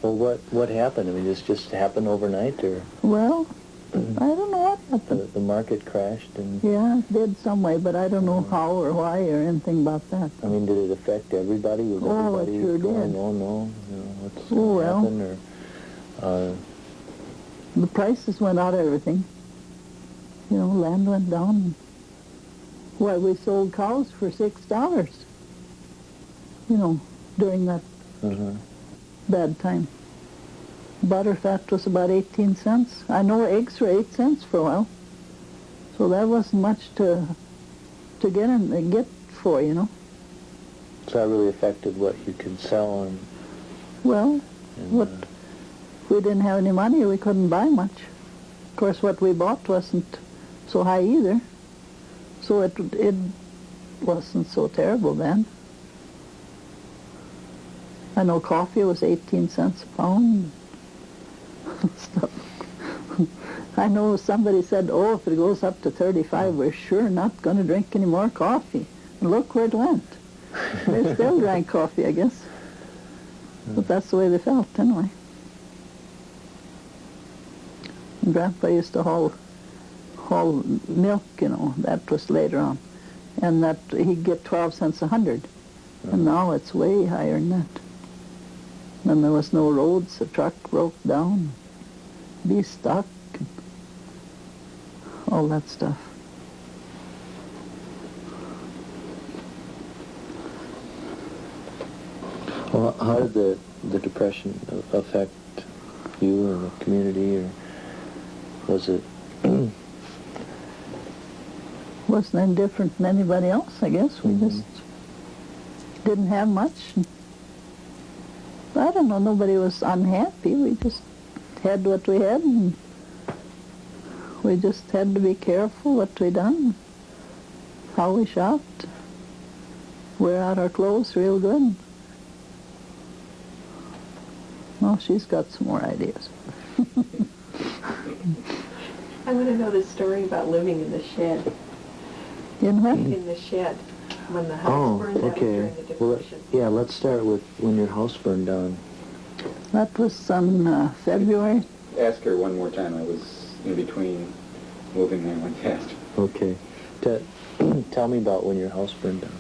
Well, what happened? I mean, this just happened overnight, or? Well, I don't know what happened. The market crashed, and... Yeah, it did some way, but I don't know how or why or anything about that. I mean, did it affect everybody? Was Oh, it everybody sure going, did. oh, no, you know, what's Oh, going to well. happen? Or, The prices went out of everything. You know, land went down. Why, we sold cows for $6, you know, during that bad time. Butterfat was about 18 cents. I know eggs were 8 cents for a while. So that wasn't much to get for, you know. so that really affected what you could sell, and... Well, what we didn't have any money, we couldn't buy much. Of course, what we bought wasn't so high either. So it wasn't so terrible then. I know coffee was 18 cents a pound. Stuff. I know somebody said, oh, if it goes up to 35, we're sure not going to drink any more coffee. And look where it went. They still drank coffee, I guess. But that's the way they felt, anyway. And Grandpa used to haul milk, you know. That was later on. And that he'd get 12 cents a hundred. And now it's way higher than that. Then there was no roads, the truck broke down, be stuck, and all that stuff. Well, how did the Depression affect you and the community, or was it... Wasn't any different than anybody else, I guess. We just didn't have much. I don't know, nobody was unhappy. We just had what we had, and we just had to be careful what we done, how we shopped, wear out our clothes real good. Oh, she's got some more ideas. I want to know the story about living in the shed. In what? In the shed, when the house burned down during the Well, Depression. yeah, let's start with when your house burned down. That was on February. Ask her one more time. I was in between moving there went fast. Okay. Tell me about when your house burned down.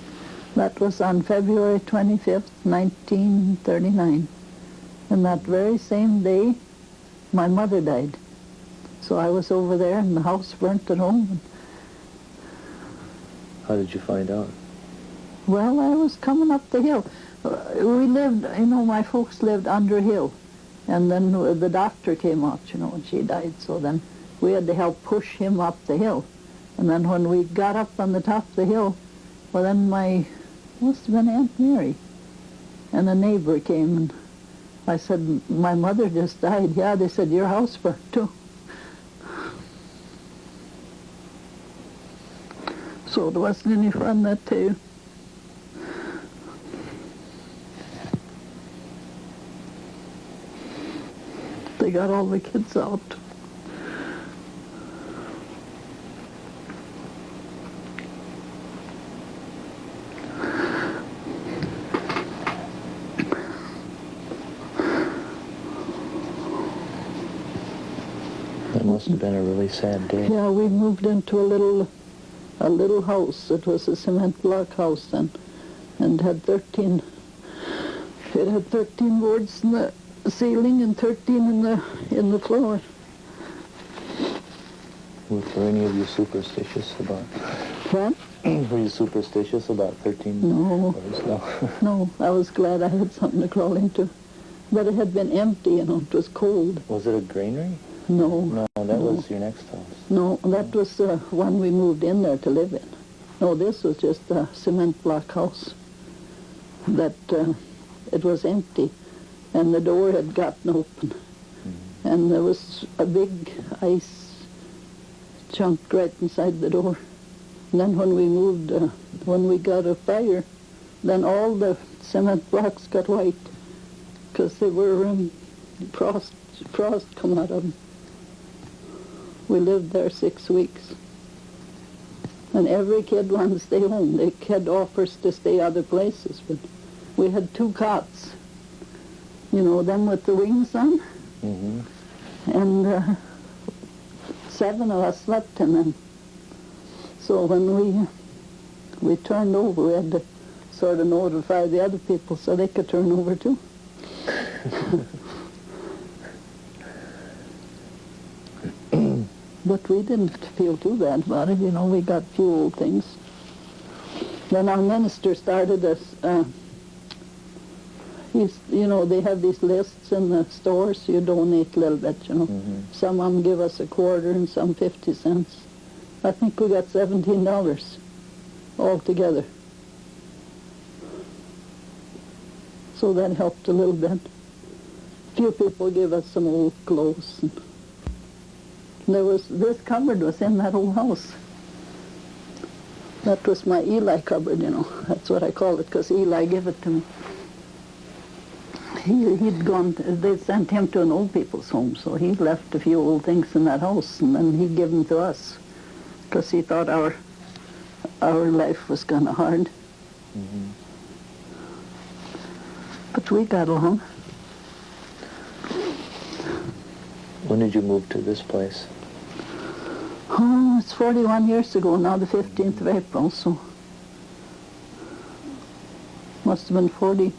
That was on February 25th, 1939. And that very same day, my mother died. So I was over there, and the house burnt at home. How did you find out? Well, I was coming up the hill. We lived, you know, my folks lived under a hill. And then the doctor came out, you know, and she died. So then we had to help push him up the hill. And then when we got up on the top of the hill, well, then must have been Aunt Mary. And a neighbor came, and I said, my mother just died. Yeah, they said, your house burned too. So it wasn't any fun that day. They got all the kids out. That must have been a really sad day. Yeah, we moved into a little house. It was a cement block house then, and had 13. It had 13 boards in the ceiling and 13 in the floor. Were any of you superstitious about? What? Were you superstitious about 13 No. boards? No. No, I was glad I had something to crawl into. But it had been empty, you know. It was cold. Was it a granary? No. No, that was your next house. No, that was the one we moved in there to live in. No, this was just a cement block house. That it was empty, and the door had gotten open. And there was a big ice chunk right inside the door. And then when we moved, when we got a fire, then all the cement blocks got white because they were frost come out of them. We lived there 6 weeks. And every kid wanted to stay home. They had offers to stay other places, but we had 2 cots. You know, them with the wings on. Mm-hmm. And 7 of us slept in them. So when we turned over, we had to sort of notify the other people so they could turn over too. But we didn't feel too bad about it, you know, we got few old things. Then our minister started us, you know, they have these lists in the stores, so you donate a little bit, you know. Mm-hmm. Some of them give us a quarter and some 50 cents. I think we got $17 altogether. So that helped a little bit. Few people gave us some old clothes. And this cupboard was in that old house. That was my Eli cupboard, you know. That's what I called it, because Eli gave it to me. He'd gone, they sent him to an old people's home, so he left a few old things in that house, and then he'd give them to us, because he thought our life was kind of hard. Mm-hmm. But we got along. When did you move to this place? Oh, it's 41 years ago now, the 15th of April, so must have been 40,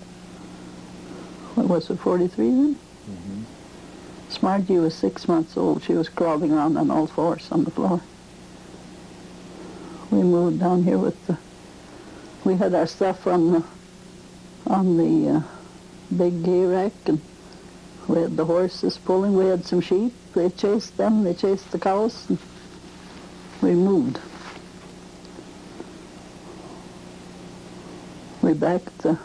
what was it, 43 then? Mm-hmm. Smarty was 6 months old. She was crawling around on all fours on the floor. We moved down here we had our stuff on the big hay rack, and we had the horses pulling. We had some sheep. They chased them. They chased the cows. And we moved. We backed the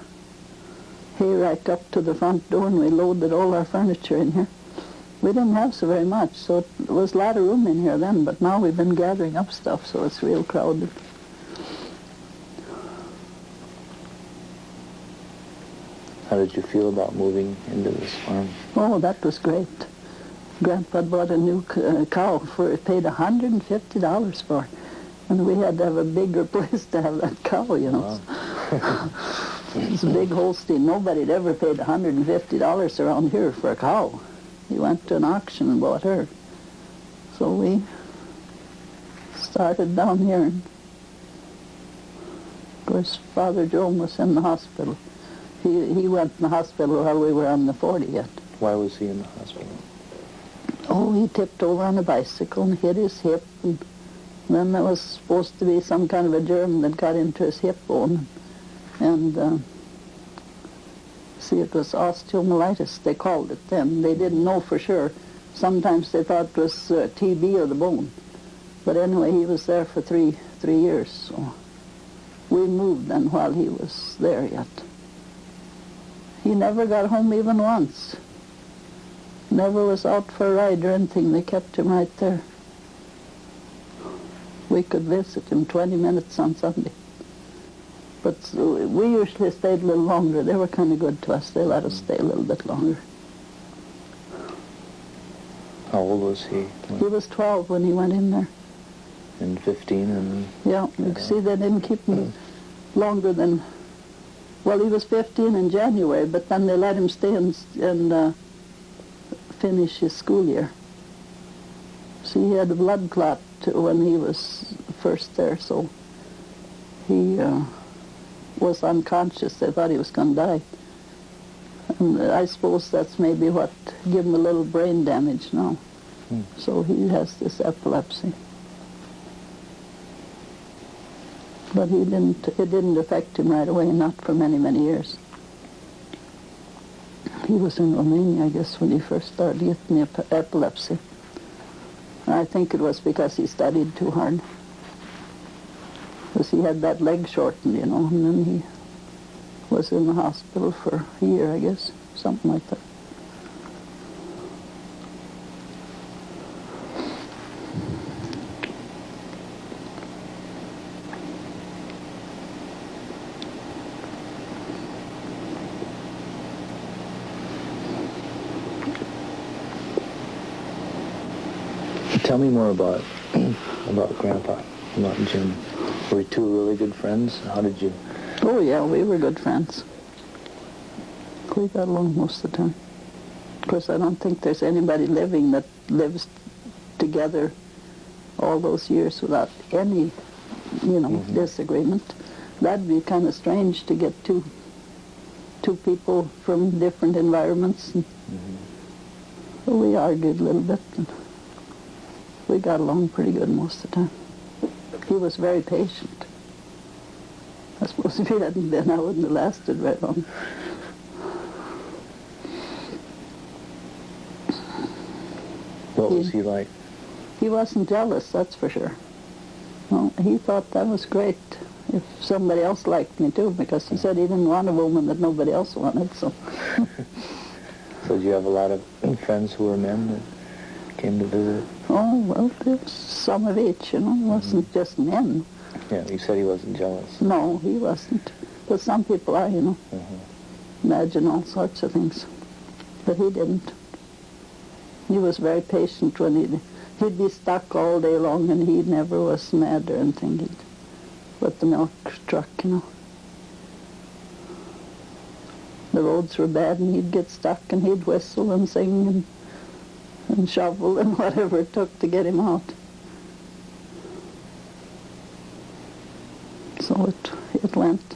hay rack up to the front door, and we loaded all our furniture in here. We didn't have so very much, so it was a lot of room in here then, but now we've been gathering up stuff, so it's real crowded. How did you feel about moving into this farm? Oh, that was great. Grandpa bought a new cow paid $150 for it. And we had to have a bigger place to have that cow, you know. Wow. It's a big Holstein. Nobody had ever paid $150 around here for a cow. He went to an auction and bought her. So we started down here. And of course, Father Jerome was in the hospital. He went in the hospital while we were on the 40 yet. Why was he in the hospital? Oh, he tipped over on a bicycle and hit his hip. And then there was supposed to be some kind of a germ that got into his hip bone. And see, it was osteomyelitis, they called it then. They didn't know for sure. Sometimes they thought it was TB of the bone. But anyway, he was there for three years. So we moved then while he was there yet. He never got home even once. Never was out for a ride or anything. They kept him right there. We could visit him 20 minutes on Sunday. But we usually stayed a little longer. They were kind of good to us. They let us stay a little bit longer. How old was he? He was 12 when he went in there. And 15 and... Yeah, you see, they didn't keep him longer than... Well, he was 15 in January, but then they let him stay and finish his school year. See, he had a blood clot when he was first there, so he was unconscious. They thought he was going to die. And I suppose that's maybe what gave him a little brain damage now. So he has this epilepsy. But it didn't affect him right away, not for many, many years. He was in Romania, I guess, when he first started getting epilepsy. I think it was because he studied too hard. Because he had that leg shortened, you know, and then he was in the hospital for a year, I guess, something like that. Tell me more about Grandpa, about Jim. Were you two really good friends? How did you... Oh, yeah, we were good friends. We got along most of the time. Of course, I don't think there's anybody living that lives together all those years without any, disagreement. That'd be kind of strange to get two people from different environments. And we argued a little bit, and we got along pretty good most of the time. He was very patient. I suppose if he hadn't been, I wouldn't have lasted very long. What was he like? He wasn't jealous, that's for sure. No, he thought that was great if somebody else liked me too, because he said he didn't want a woman that nobody else wanted, so. So did you have a lot of friends who were men that came to visit? Oh, well, there was some of each, It wasn't just men. Yeah, you said he wasn't jealous. No, he wasn't. But some people are, Imagine all sorts of things. But he didn't. He was very patient when he'd be stuck all day long, and he never was mad or anything with the milk truck, The roads were bad, and he'd get stuck, and he'd whistle and sing and shovel and whatever it took to get him out. So it went.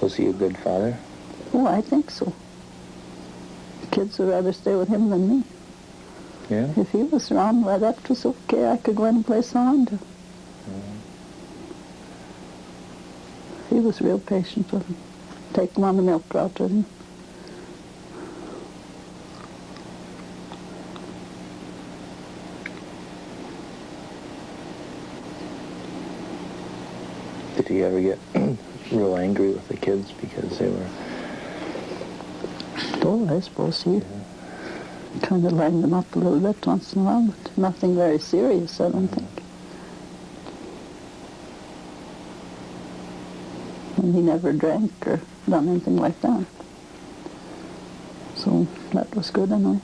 Was he a good father? Oh, I think so. Kids would rather stay with him than me. Yeah? If he was around, well, that was okay. I could go in and play sound. He was real patient with him. Take him on the milk route with him. Did he ever get real angry with the kids because they were... Oh, I suppose he kind of lined them up a little bit once in a while, but nothing very serious, I don't think. And he never drank or done anything like that. So that was good anyway.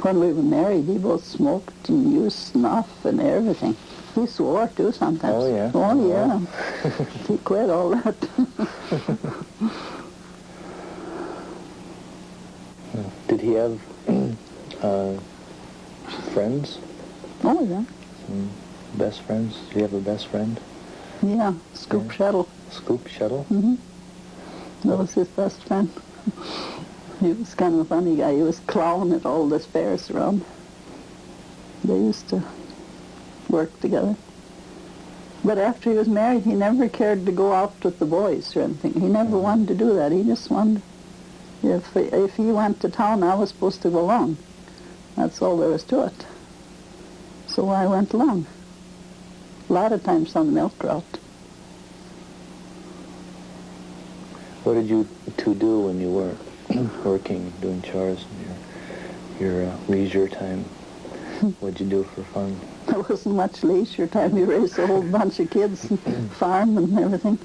When we were married, he both smoked and used snuff and everything. He swore too sometimes. Oh, yeah? Oh, yeah. He quit all that. Did he have friends? Oh, yeah. Best friends? Did he have a best friend? Yeah, Scoop Shuttle. Scoop Shuttle? Mm-hmm. That was his best friend. He was kind of a funny guy. He was clown at all the fairs around. They used to work together. But after he was married, he never cared to go out with the boys or anything. He never wanted to do that. He just wanted... If he went to town, I was supposed to go along. That's all there was to it. So I went along. A lot of times on the milk route. What did you two do when you were working, doing chores in your leisure time? What'd you do for fun? There wasn't much leisure time. We raised a whole bunch of kids and farm and everything.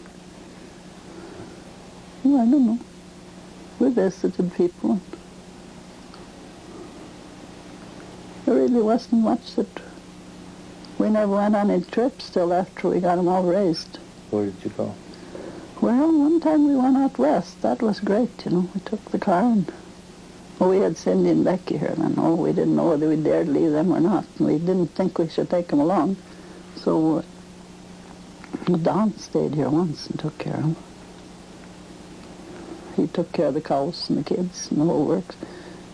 Well, I don't know. We visited people. There really wasn't much that... We never went on any trips till after we got them all raised. Where did you go? Well, one time we went out west. That was great, We took the car and... Well, we had Cindy and Becky here then. Oh, we didn't know whether we dared leave them or not. We didn't think we should take them along. So Don stayed here once and took care of them. He took care of the cows and the kids and the whole works.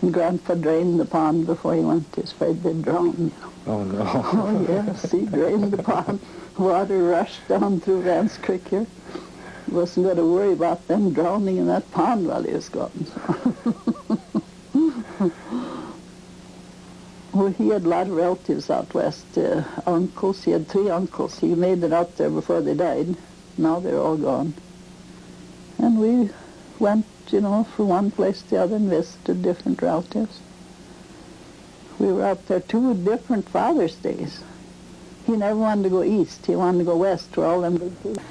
And Grandpa drained the pond before he went. He was afraid they'd drown, Oh, no. Oh, yes, he drained the pond. Water rushed down through Vance Creek here. He wasn't going to worry about them drowning in that pond while he was gone. Well, he had a lot of relatives out west, uncles. He had 3 uncles. He made it out there before they died. Now they're all gone. And we went, from one place to the other and visited different relatives. We were out there 2 different Father's Days. He never wanted to go east. He wanted to go west where all them big people.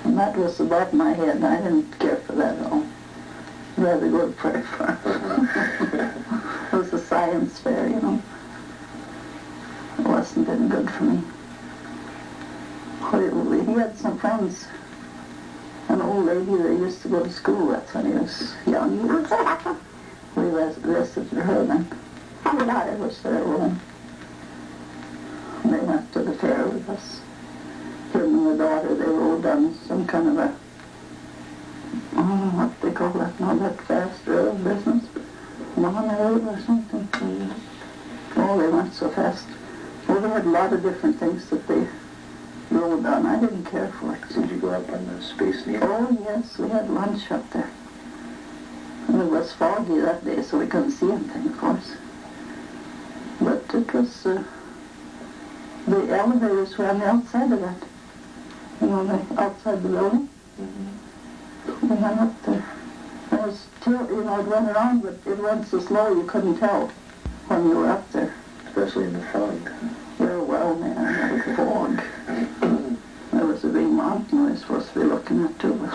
And that was above my head. I didn't care for that at all. rather go to Prairie Farm. It was a science fair, you know. It wasn't any good for me. He had some friends, an old lady that used to go to school with when he was young. We visited her then. I was there alone. They went to the fair with us. Him and the daughter, they rode on some kind of a, I don't know what they call that now, that fast road business. Monorail or something. Oh, they went so fast. Well, they had a lot of different things that they rode on. I didn't care for it. Did you go up on the Space Needle? Oh, yes, we had lunch up there. And it was foggy that day, so we couldn't see anything, of course. But it was, the elevators were on the outside of that. You know, outside the building. We went up there. It was still, you know, it went around, but it went so slow you couldn't tell when you were up there. Especially in the fog. Well, man, that was fog. There was a big mountain we were supposed to be looking at too, but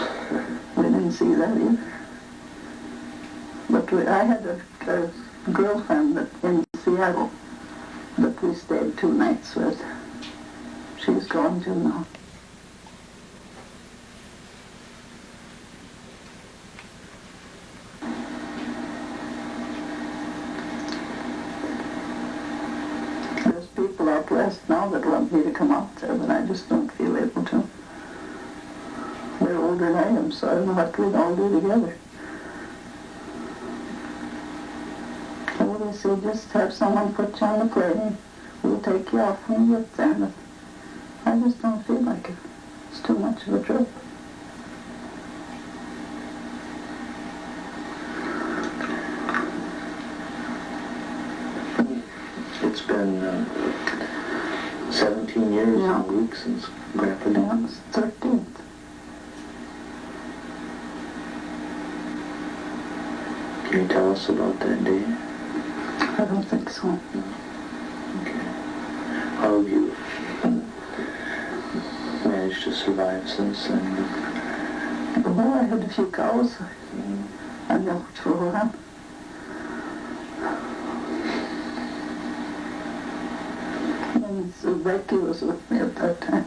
we didn't see that either. But I had a girlfriend in Seattle that we stayed 2 nights with. She's gone too now. There's people out west now that want me to come out there, but I just don't feel able to. They're older than I am, so I don't know what we'd all do together. So they say, just have someone put you on the plane. We'll take you off when you get there. But I just don't feel like it. It's too much of a trip. It's been 17 years and a week since Grandpa died. Yeah, it's 13th. Can you tell us about that day? I don't think so. No. Okay. How have you managed to survive since then? Well, I had a few cows. I milked for a while. And so Becky was with me at that time.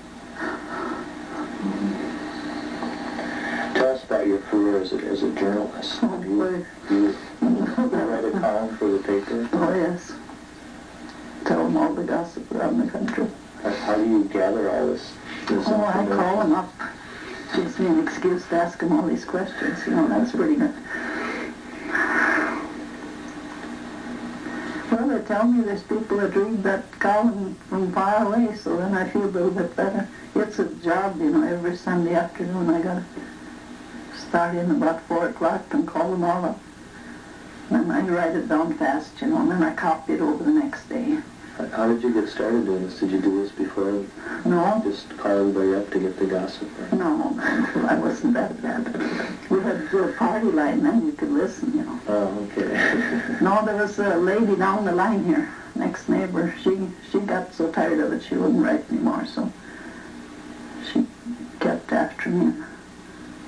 Tell us about your career as a journalist. Oh, Have you write a column for the paper? Oh, yes. Tell them all the gossip around the country. How do you gather all this Oh, I information? call them up. Gives me an excuse to ask them all these questions. You know, that's pretty good. Well, they tell me there's people that read that column from far away, so then I feel a little bit better. It's a job, you know, every Sunday afternoon I gotta start in about 4 o'clock and call them all up. And I write it down fast, you know, and then I copy it over the next day. How did you get started doing this? Did you do this before? No, Just call everybody up to get the gossip? Or? no, I wasn't that bad. We had a party line, then you could listen, you know. Oh, okay. No, there was a lady down the line here, next neighbor. She got so tired of it she wouldn't write anymore, so she kept after me.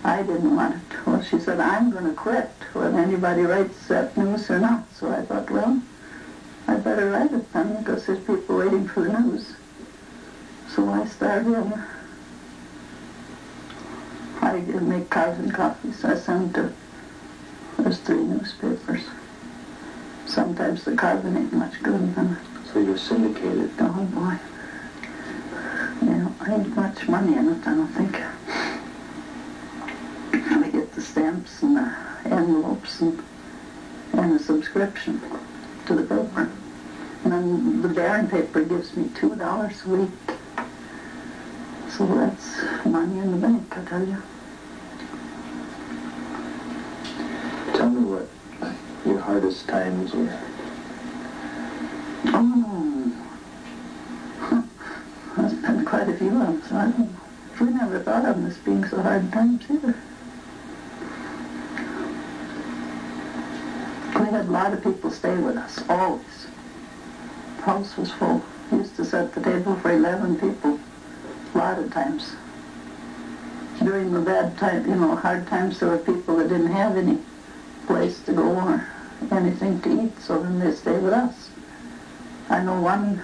I didn't want it. Well, she said, I'm going to quit when anybody writes that news or not. So I thought, well, I better write it then because there's people waiting for the news. So I started in. I make carbon copies. I send to, there's 3 newspapers. Sometimes the carbon ain't much good then. So you're syndicated? Oh boy. Yeah, ain't much money in it, I don't think. We get the stamps and the envelopes and a subscription to the paper. And then the Barron paper gives me $2 a week. So that's money in the bank, I tell you. Tell me what your hardest times were. Oh, there's been quite a few of them, so I don't know. We never thought of them as being so hard times either. We had a lot of people stay with us, always. The house was full. We used to set the table for 11 people, a lot of times. During the bad time, you know, hard times, there were people that didn't have any place to go or anything to eat, so then they stay with us. I know one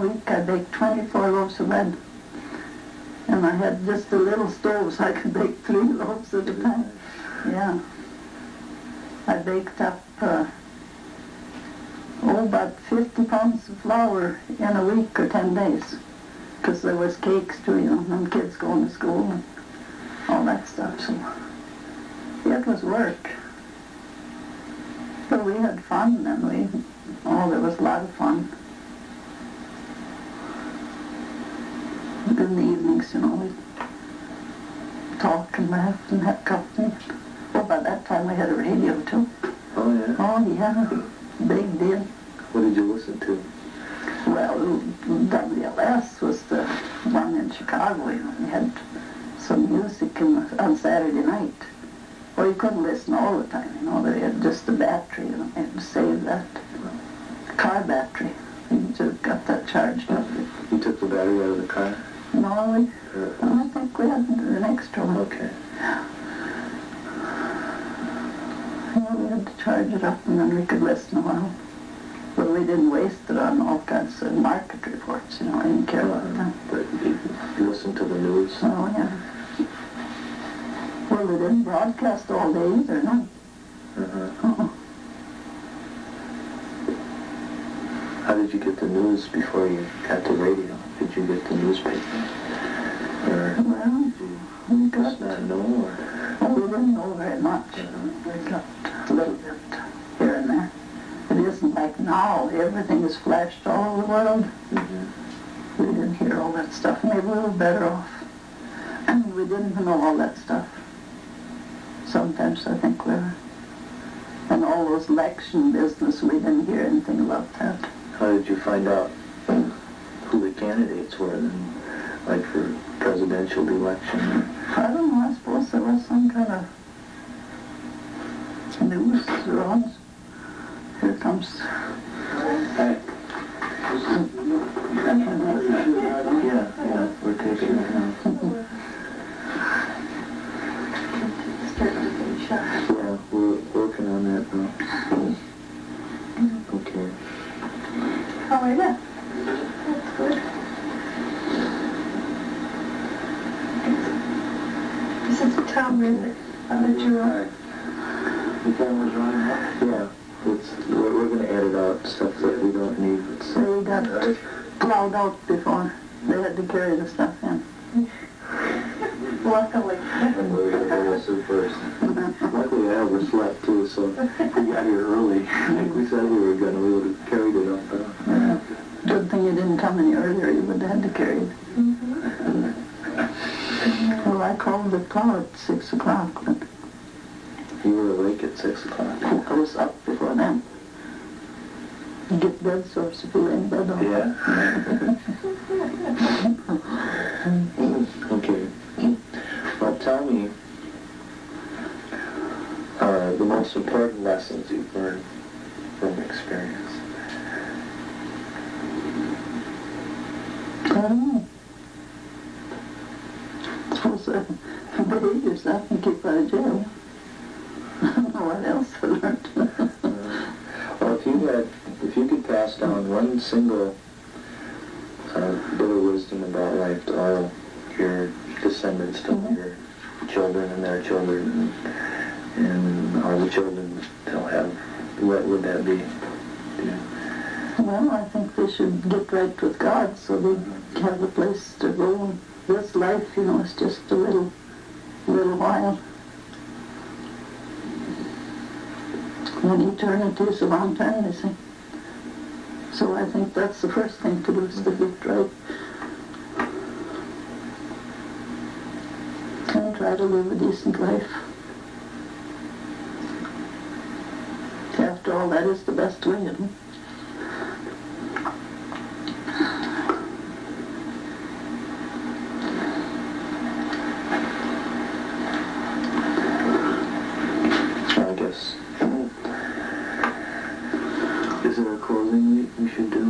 week I baked 24 loaves of bread, and I had just a little stove so I could bake 3 loaves at a time. Yeah. I baked up about 50 pounds of flour in a week or 10 days, because there was cakes too, you know, and kids going to school and all that stuff, so it was work. But we had fun, and there was a lot of fun. And in the evenings, you know, we'd talk and laugh and have company. Well, by that time we had a radio too. Oh, yeah? Oh, yeah, big deal. What did you listen to? Well, WLS was the one in Chicago, you know. We had some music on Saturday night. Well, you couldn't listen all the time, you know. They had just the battery, you know. You had to save that car battery. You just got that charged up. You took the battery out of the car? No, I think we had an extra one. Okay. Well, we had to charge it up, and then we could listen a while. But we didn't waste it on all kinds of market reports, you know. I didn't care about that. But you listened to the news? Oh, yeah. Well, they didn't broadcast all day either, no. Uh-uh. How did you get the news before you got the radio? Did you get the newspaper? Or Well, we got... just not know? Or? Oh, we didn't know very much. We got a little bit here and there. It isn't like now. Everything is flashed all over the world. Mm-hmm. We didn't hear all that stuff. Maybe we were better off. And we didn't know all that stuff. Sometimes I think we were. And all those election business, we didn't hear anything about that. How did you find out who the candidates were then, like for presidential election? I don't know. I suppose there was some kind of news runs. Here comes. Yeah, we're taking it now. Yeah, we're working on that now. Okay. How are you? That's good. This is Tom Ritter. I'll let you run. The camera's running up? Yeah. We're going to edit out stuff that we don't need. They got plowed out before they had to carry the stuff in. Luckily. We're going to go first. Luckily I overslept too, so we got here early. Like we said we were going to, we would have carried it up. Good thing you didn't come any earlier. You would have had to carry it. Mm-hmm. Well, I called the plow at 6 o'clock, but You were awake at 6 o'clock. I was up before then. You get bed sores if you lay in bed all night. Yeah. Okay. Well, tell me the most important lessons you've learned from experience. I don't know. I suppose behave yourself and keep out of jail. I don't know what else I learned. Well, if you could pass down one single bit of wisdom about life to all your descendants, to all your children and their children, and all the children they'll have, what would that be? Yeah. Well, I think they should get right with God so they have a place to go. This life, you know, is just a little while. And eternity is a long time, they say. So I think that's the first thing to do, is to get right. And try to live a decent life. After all, that is the best way, you know. I guess. Is there a closing we should do?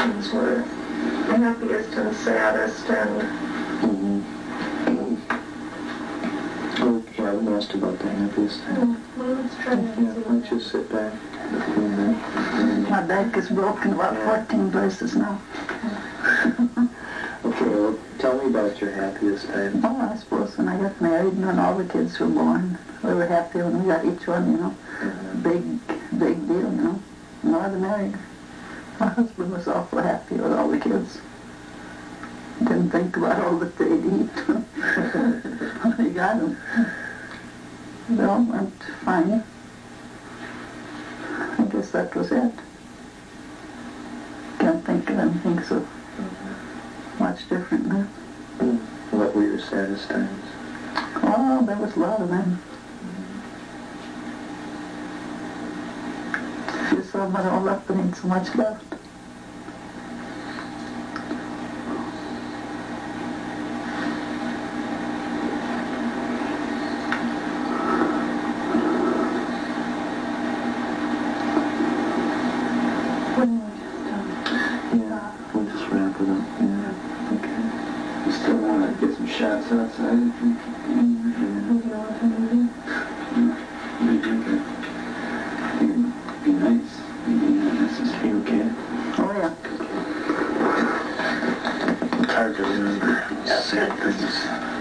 generations were the happiest and saddest, and Oh, yeah, I was asked about the happiest time. well, let's try that. Yeah, why don't you sit back? My back is broken about 14 places now. Okay, well, tell me about your happiest time. Oh, I suppose when I got married and when all the kids were born, we were happy when we got each one, you know. Big deal, you know. No other married. My husband was awful happy with all the kids. Didn't think about all that they'd eat. He got them. They all went fine. I guess that was it. Can't think of anything so much different now. What were your saddest times? Oh, there was a lot of them. If you sum it all up, there ain't so much left. Yeah, we'll just wrap it up. Yeah, okay. You still want to get some shots outside? Maybe we could be nice. This is okay. Oh, yeah. It's hard to remember sad things.